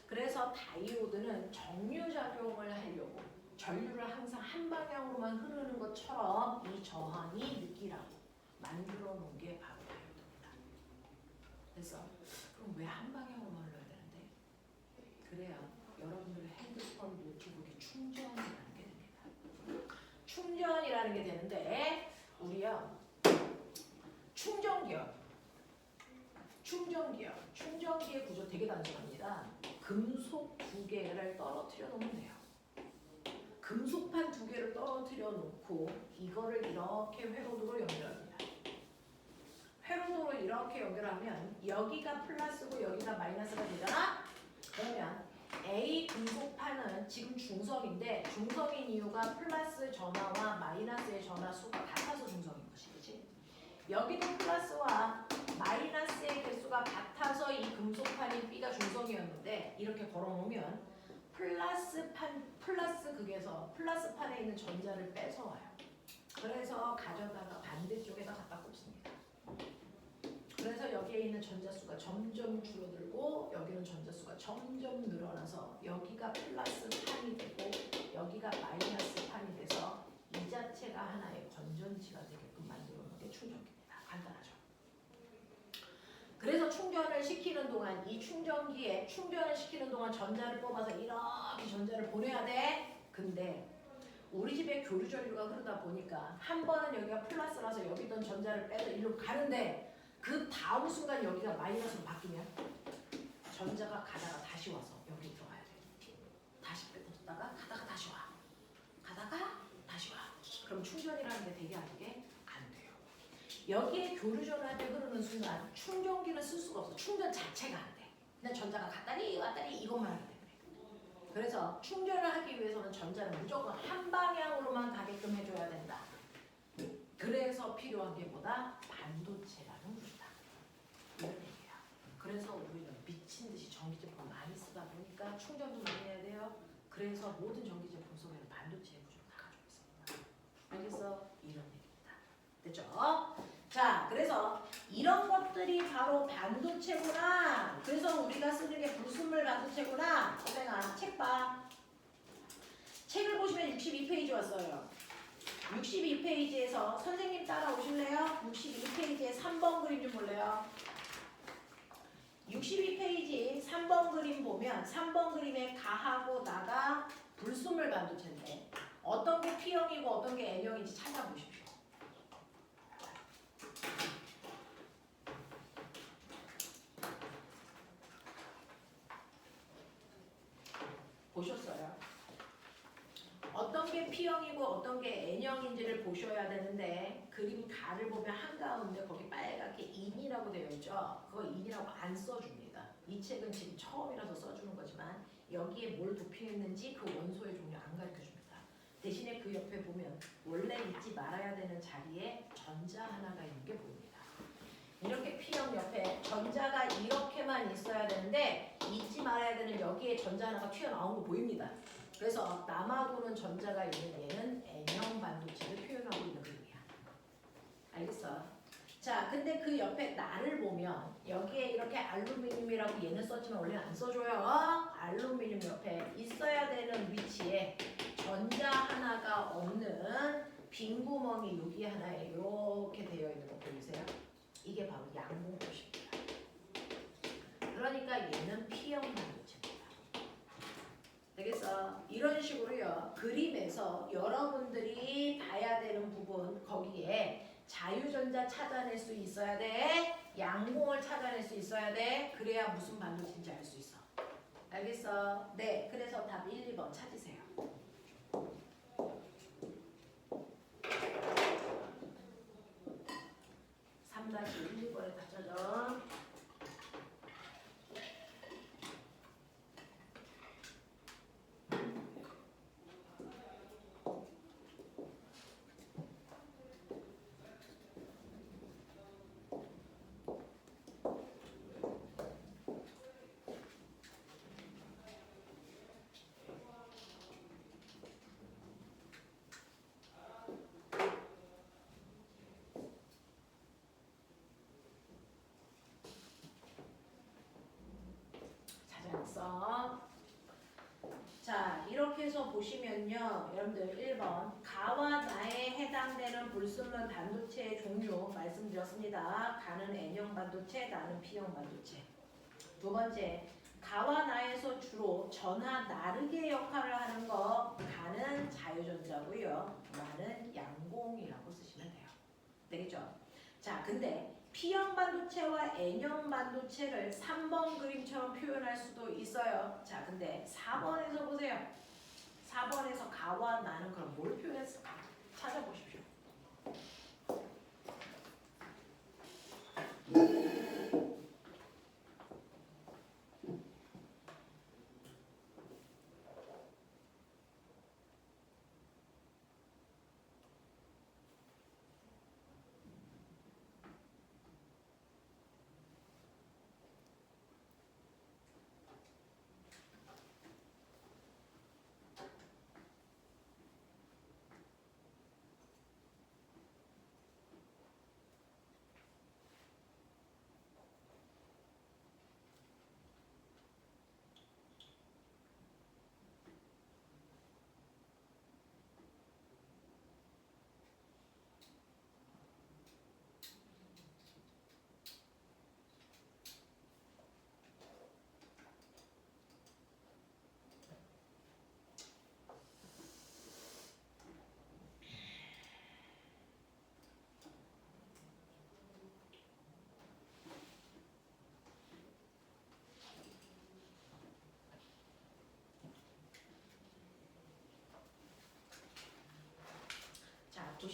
그래서 다이오드는 정류작용을 하려고 전류를 항상 한 방향으로만 흐르는 것처럼 이 저항이 느끼라고 만들어 놓은 게 바로 다이오드입니다. 그래서 그럼 왜 한 방향으로만 흘러야 되는데? 그래야 여러분들의 핸드폰, 노트북이 충전이라는 게 됩니다. 충전이라는 게 되는데 우리요 충전기의 구조 되게 단순합니다. 금속 두 개를 떨어뜨려 놓으면 돼요. 금속판 두 개를 떨어뜨려 놓고 이거를 이렇게 회로도로 연결합니다. 회로도로 이렇게 연결하면 여기가 플러스고 여기가 마이너스가 되잖아? 그러면 A 금속판은 지금 중성인데 중성인 이유가 플러스 전하와 마이너스의 전하 수가 같아서 중성인 것이지. 여기도 플러스와 마이너스의 개수가 같아서 이 금속판인 B가 중성이었는데 이렇게 걸어놓으면 플러스 극에서 플러스판에 있는 전자를 뺏어와요. 그래서 가져다가 반대쪽에다 갖다 꽂습니다. 그래서 여기에 있는 전자수가 점점 줄어들고 여기는 전자수가 점점 늘어나서 여기가 플러스 판이 되고 여기가 마이너스 판이 돼서 이 자체가 하나의 건전지가 되게끔 만들어 놓은 게 충전기입니다. 간단하죠. 그래서 충전을 시키는 동안 이 충전기에 충전을 시키는 동안 전자를 뽑아서 이렇게 이렇게 전자를 보내야 돼. 근데 우리 집에 교류 전류가 흐르다 보니까 한 번은 여기가 플러스라서 여기 있던 전자를 빼서 일로 가는데 그 다음 순간 여기가 마이너스로 바뀌면 전자가 가다가 다시 와서 여기 들어가야 돼. 다시 뺐다가 가다가 다시 와. 가다가 다시 와. 그럼 충전이라는 게 되게 안 돼? 안 돼요. 여기에 교류 전화한테 흐르는 순간 충전기는 쓸 수가 없어. 충전 자체가 안 돼. 그냥 전자가 갔다리 왔다리 이것만 하기 때문에. 그래서 충전을 하기 위해서는 전자는 무조건 한 방향으로만 가게끔 해줘야 된다. 그래서 필요한 게 뭐다? 반도체라는 것이다. 이런 얘기야. 그래서 우리는 미친 듯이 전기 제품 많이 쓰다 보니까 충전도 많이 해야 돼요. 그래서 모든 전기 제품 속에는 반도체의 구조를 다 가지고 있습니다. 알겠어? 이런 얘기입니다. 됐죠? 자, 그래서 이런 것들이 바로 반도체구나. 그래서 우리가 쓰는 게 불순물 반도체구나. 선생아, 책 봐. 책을 보시면 62페이지 왔어요. 62페이지에서 선생님 따라오실래요? 62페이지에 3번 그림 좀 볼래요? 62페이지 3번 그림 보면 3번 그림에 가하고 나가 불순물 반도체인데 어떤 게 P형이고 어떤 게 N형인지 찾아보십시오. 보셨어요? 어떤 게 P형이고 어떤 게 N형인지를 보셔야 되는데 그림 가를 보면 한가운데 거기 빨갛게 인이라고 되어 있죠. 그거 인이라고 안 써줍니다. 이 책은 지금 처음이라서 써주는 거지만 여기에 뭘 도핑했는지 그 원소의 종류 안 가르쳐줍니다. 대신에 그 옆에 보면 원래 잊지 말아야 되는 자리에 전자 하나가 있는 게 보입니다. 이렇게 P형 옆에 전자가 이렇게만 있어야 되는데 잊지 말아야 되는 여기에 전자 하나가 튀어나온 거 보입니다. 그래서 남하고는 전자가 있는 얘는 N형 반도체를 표현하고 있는 그림이야. 알겠어? 자, 근데 그 옆에 나를 보면 여기에 이렇게 알루미늄이라고 얘는 썼지만 원래는 안 써줘요. 알루미늄 옆에 있어야 되는 위치에 전자 하나가 없는 빈 구멍이 여기 하나에 이렇게 되어 있는 거 보이세요? 이게 바로 양봉꽃입니다. 그러니까 얘는 P형 반도체입니다. 되겠어? 이런 식으로요. 그림에서 여러분들이 봐야 되는 부분 거기에 자유전자 찾아낼 수 있어야 돼. 양봉을 찾아낼 수 있어야 돼. 그래야 무슨 반도체인지 알 수 있어. 알겠어? 네. 그래서 답 1, 2번 찾으세요. 3-1, 2번에 다 찾아. 찾아냈어. 자, 이렇게 해서 보시면요. 여러분들 1번 가와 나에 해당되는 불순물 반도체의 종류 말씀드렸습니다. 가는 N형 반도체, 나는 P형 반도체. 두 번째, 가와 나에서 주로 전하 나르게 역할을 하는 거 가는 자유전자고요. 나는 양공이라고 쓰시면 돼요. 되겠죠? 자, 근데 P형 반도체와 N형 반도체를 3번 그림처럼 표현할 수도 있어요. 자, 근데 4번에서 보세요. 4번에서 가와 나는 그럼 뭘 표현했을까? 찾아보십시오.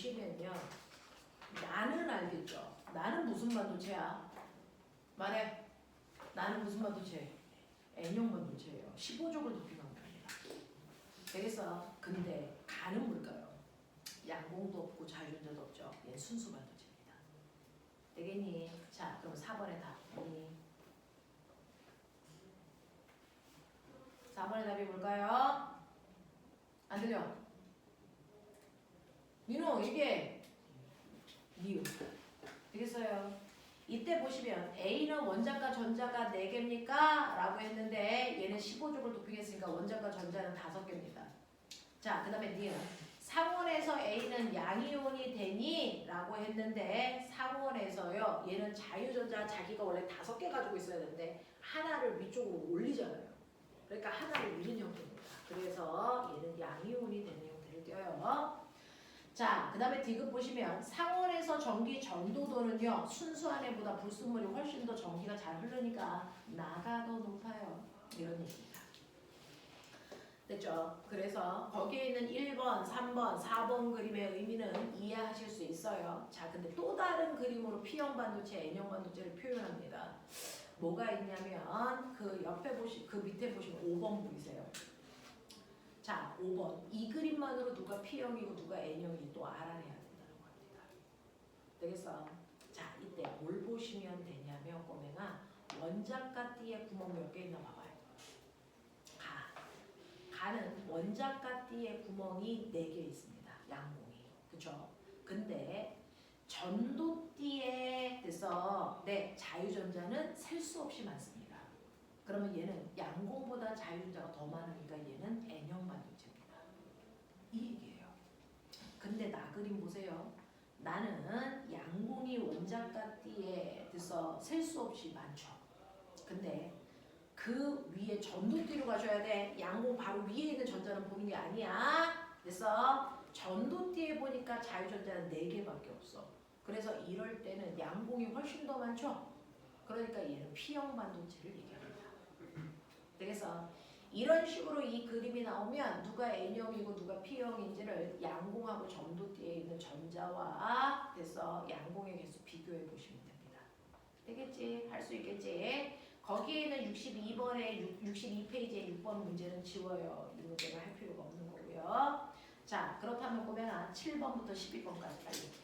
보시면요. 나는 알겠죠? 나는 무슨 반도체야? 말해. 나는 무슨 반도체? N형 반도체예요. 15족을 높이는 겁니다. 되겠어? 근데 가는 뭘까요? 양공도 없고 자유전자도 없죠. 얘 순수 반도체입니다. 되겠니? 자, 그럼 4번의 답이 4번의 답이 뭘까요? 안 들려? 민호 이게 니은 되겠어요? 이때 보시면 A는 원자과 전자가 4개입니까? 라고 했는데 얘는 15족을 도핑했으니까 원자과 전자는 5개입니다. 자, 그 다음에 니은 상원에서 A는 양이온이 되니? 라고 했는데 상원에서요 얘는 자유전자 자기가 원래 5개 가지고 있어야 되는데 하나를 위쪽으로 올리잖아요. 그러니까 하나를 밀는 형태입니다. 그래서 얘는 양이온이 되는 형태를 띄어요. 자, 그 다음에 디귿 보시면 상온에서 전기 전도도는요 순수한 애보다 불순물이 훨씬 더 전기가 잘 흐르니까 나가 더 높아요. 이런 얘기입니다. 됐죠? 그래서 거기에 있는 1번, 3번, 4번 그림의 의미는 이해하실 수 있어요. 자, 근데 또 다른 그림으로 P형 반도체, N형 반도체를 표현합니다. 뭐가 있냐면 그 옆에 그 밑에 보시면 5번 보이세요. 자, 5번. 이 그림만으로 누가 P형이고 누가 N형인지 또 알아내야 된다는 겁니다. 되겠어? 자, 이때 뭘 보시면 되냐면 꼬맹아 원자과 띠에 구멍 몇 개 있나 봐봐요. 가는 원자과 띠에 구멍이 4개 있습니다. 양공이. 그쵸? 근데 전도띠에 돼서 자유전자는 셀 수 없이 많습니다. 그러면 얘는 양공보다 자유전자가 더 많으니까 얘는 N형 반도체입니다. 이 얘기예요. 근데 나 그림 보세요. 나는 양공이 원자과 띠에 돼서 셀 수 없이 많죠. 근데 그 위에 전도띠로 가셔야 돼. 양공 바로 위에 있는 전자는 보는 게 아니야. 그래서 전도띠에 보니까 자유전자는 4개밖에 없어. 그래서 이럴 때는 양공이 훨씬 더 많죠. 그러니까 얘는 P형 반도체를 얘기합니다. 되겠어? 이런 식으로 이 그림이 나오면 누가 N형이고 누가 P형인지를 양공하고 전도띠에 있는 전자와 돼서 양공의 개수 비교해 보시면 됩니다. 되겠지? 할 수 있겠지? 거기에는 62번에 62페이지에 6번 문제는 지워요. 이 문제를 할 필요가 없는 거고요. 자, 그렇다면 보면 7번부터 12번까지 빨리.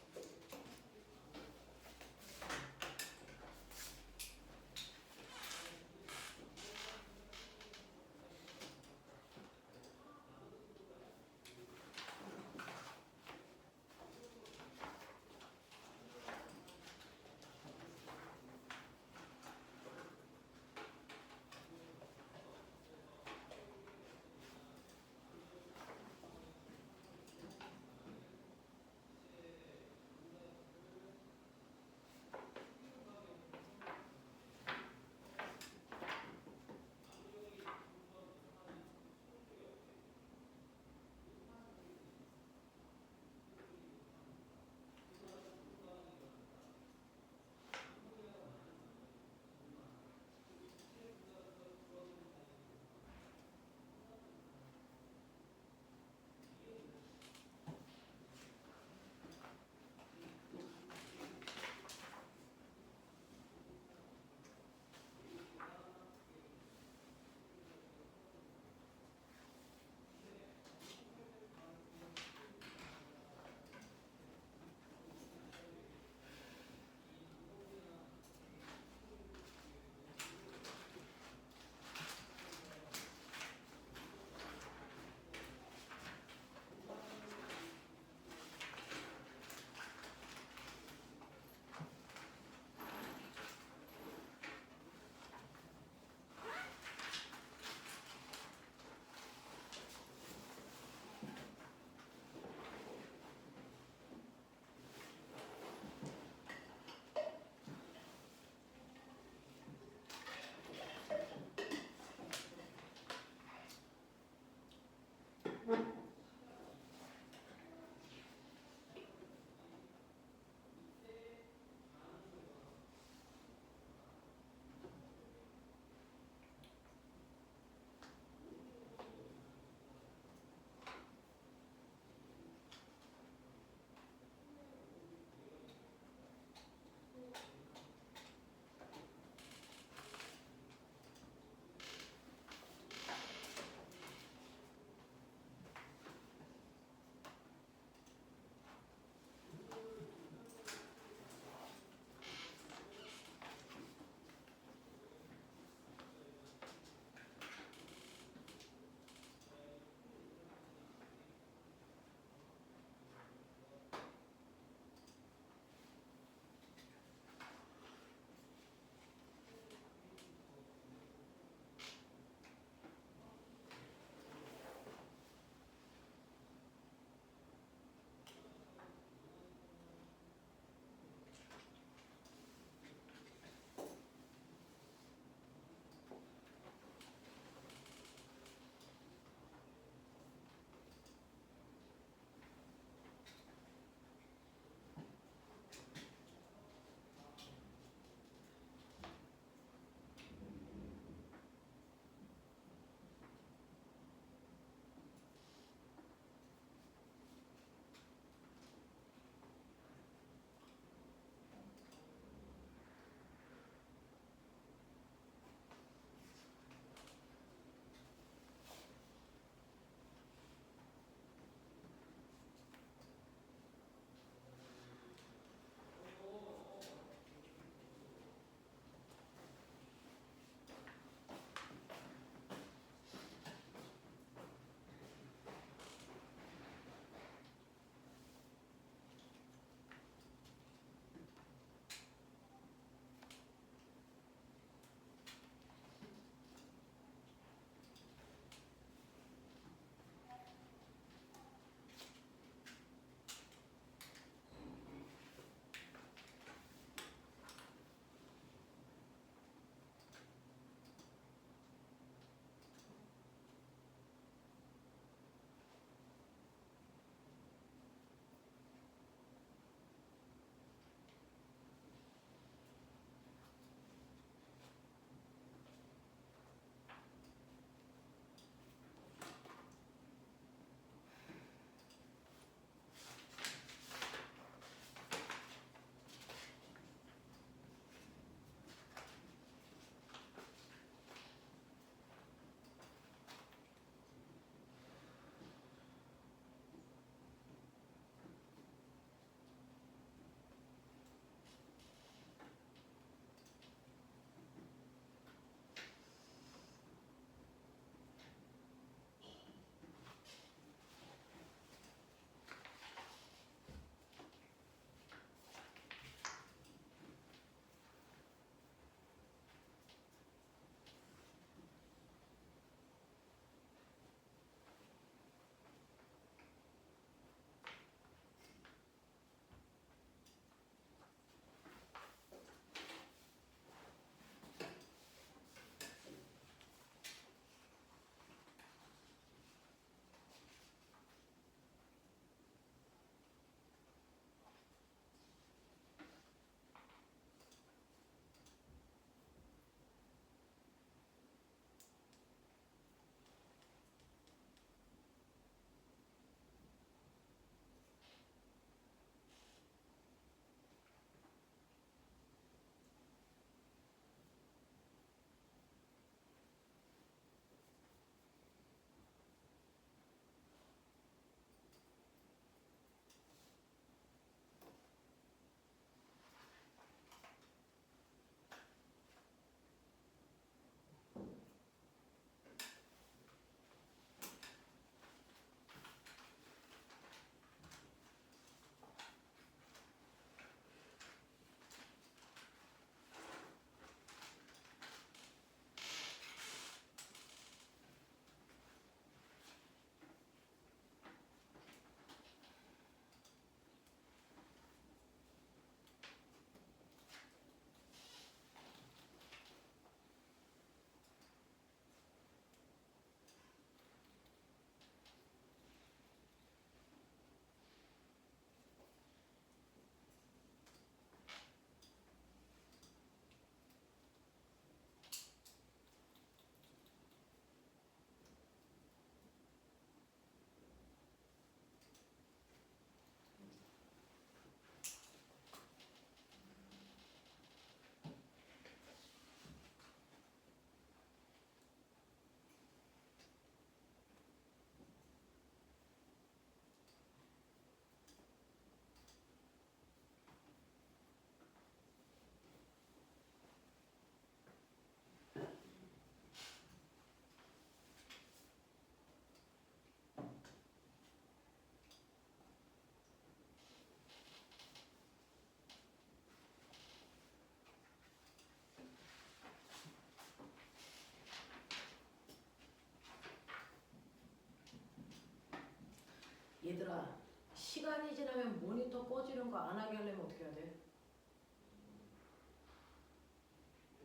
얘들아, 시간이 지나면 모니터 꺼지는 거 안 하게 하려면 어떻게 해야 돼?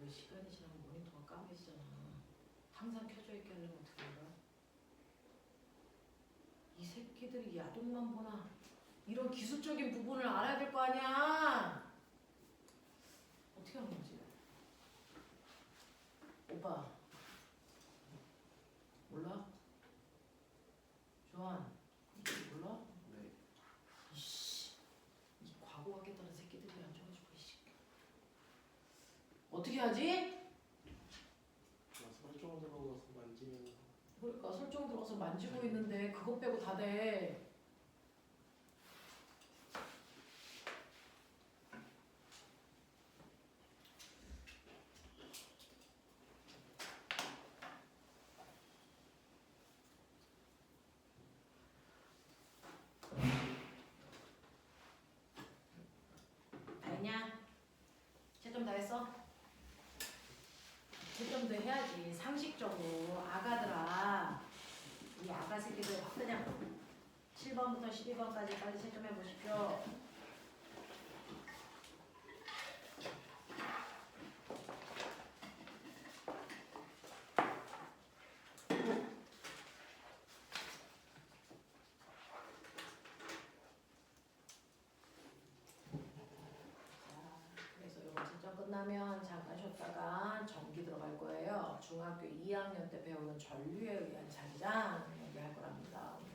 왜 시간이 지나면 모니터가 까매지잖아. 항상 켜져 있게 하려면 어떻게 해야 돼? 이 새끼들이 야동만 보나? 이런 기술적인 부분을 알아야 될 거 아니야. 어떻게 하는 거지? 오빠 몰라? 조한 몰라? 네. 이씨, 이 과거 하겠다는 새끼들이 앉아가지고 이씨. 어떻게 하지? 설정 들어가서 만지면서 그러니까 설정 들어가서 만지고 있는데 그것 빼고 다 돼. 다 했냐? 채점 다 했어? 채점도 해야지. 상식적으로 아가들아, 이 아가 새끼들 그냥 7번부터 12번까지 빨리 채점해 보십시오. 그래서 이거 채점 끝나면 잠깐 쉬었다가 전기 들어갈 거예요. 중학교 2학년 때 배우는 전류에 의한 잔장 얘기할 거랍니다. 오늘.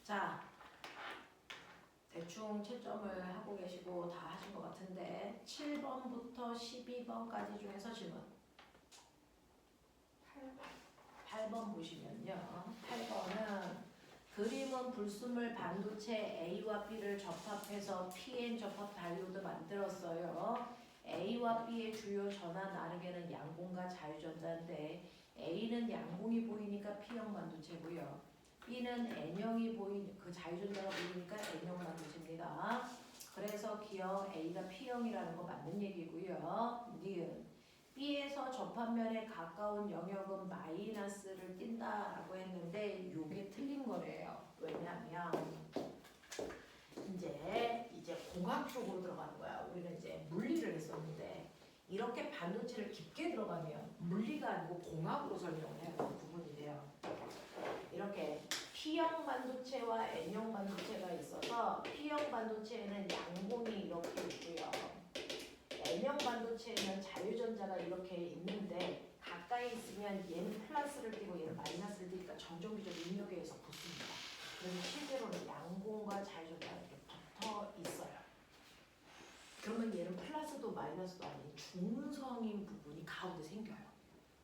자, 대충 채점을 하고 계시고 다 하신 것 같은데 7번부터 12번까지 중에서 질문 8번 보시면요. 8번은 그림은 불순물 반도체 A와 B를 접합해서 PN 접합 다이오드 만들었어요. A와 B의 주요 전하 나르게는 양공과 자유전자인데 A는 양공이 보이니까 P형 반도체고요. B는 N형이 그 자유전자가 보이니까 N형 반도체입니다. 그래서 기억 A가 P형이라는 거 맞는 얘기고요. 니은 B에서 접합면에 가까운 영역은 마이너스를 띈다라고 했는데 이게 틀린 거래요. 왜냐하면 이제 공학 쪽으로 들어가는 거야. 우리는 이제 물리를 했었는데 이렇게 반도체를 깊게 들어가면 물리가 아니고 공학으로 설명을 해야 되는 부분이 돼요. 이렇게 P형 반도체와 N형 반도체가 있어서 P형 반도체에는 양공이 이렇게 있고요. N형 반도체에는 자유전자가 이렇게 있는데 가까이 있으면 얘는 플러스를 띄고 얘는 마이너스를 띄니까 정전기적 능력에 의해서 붙습니다. 그래서 실제로는 양공과 자유전자가 이렇게 붙어 있어요. 그러면 얘는 플러스도 마이너스도 아닌 중성인 부분이 가운데 생겨요.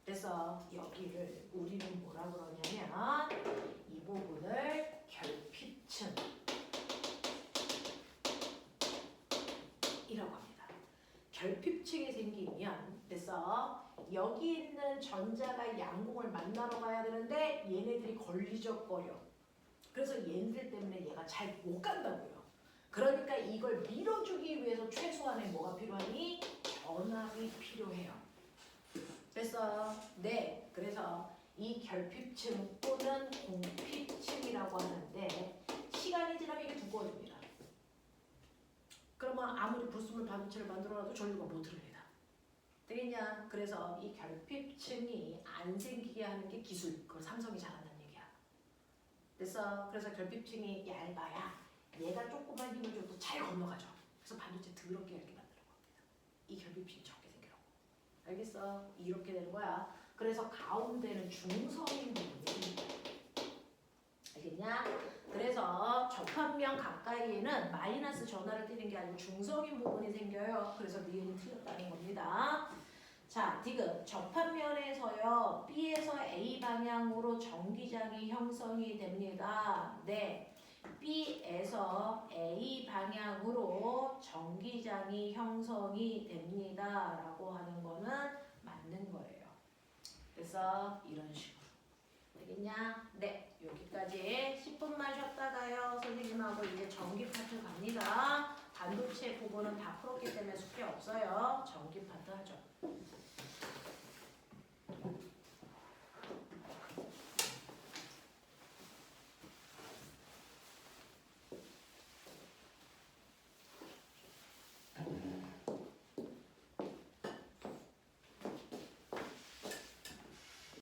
그래서 여기를 우리는 뭐라 그러냐면 이 부분을 결핍층 이라고 합니다. 결핍층이 생기면 그래서 여기 있는 전자가 양공을 만나러 가야 되는데 얘네들이 걸리적거려. 그래서 얘네들 때문에 얘가 잘 못 간다고요. 그러니까 이걸 밀어주기 위해서 최소한의 뭐가 필요하니? 전압이 필요해요. 그래서 네, 그래서 이 결핍층 또는 공핍층이라고 하는데 시간이 지나면 이게 두꺼워집니다. 그러면 아무리 불순물 반도체를 만들어놔도 전류가 못 흐릅니다. 되겠냐? 그래서 이 결핍층이 안 생기게 하는 게 기술. 그걸 삼성이 잘한다는 얘기야. 그래서 결핍층이 얇아야 얘가 조금만 힘을 줘도 잘 건너가죠. 그래서 반도체 더럽게 얇게 만드는 겁니다. 이 결핍층이 적게 생기라고. 알겠어? 이렇게 되는 거야. 그래서 가운데는 중성인 부분이 알겠냐? 그래서 접합면 가까이에는 마이너스 전하를 띄는 게 아니고 중성인 부분이 생겨요. 그래서 니은이 틀렸다는 겁니다. 자, 디귿 접합면에서요 B에서 A 방향으로 전기장이 형성이 됩니다. 네, B에서 A 방향으로 전기장이 형성이 됩니다. 라고 하는 거는 맞는 거예요. 그래서 이런 식으로 되겠냐? 네, 여기까지 10분만 쉬었다가요 선생님하고 이제 전기 파트 갑니다. 반도체 부분은 다 풀었기 때문에 숙제 없어요. 전기 파트 하죠.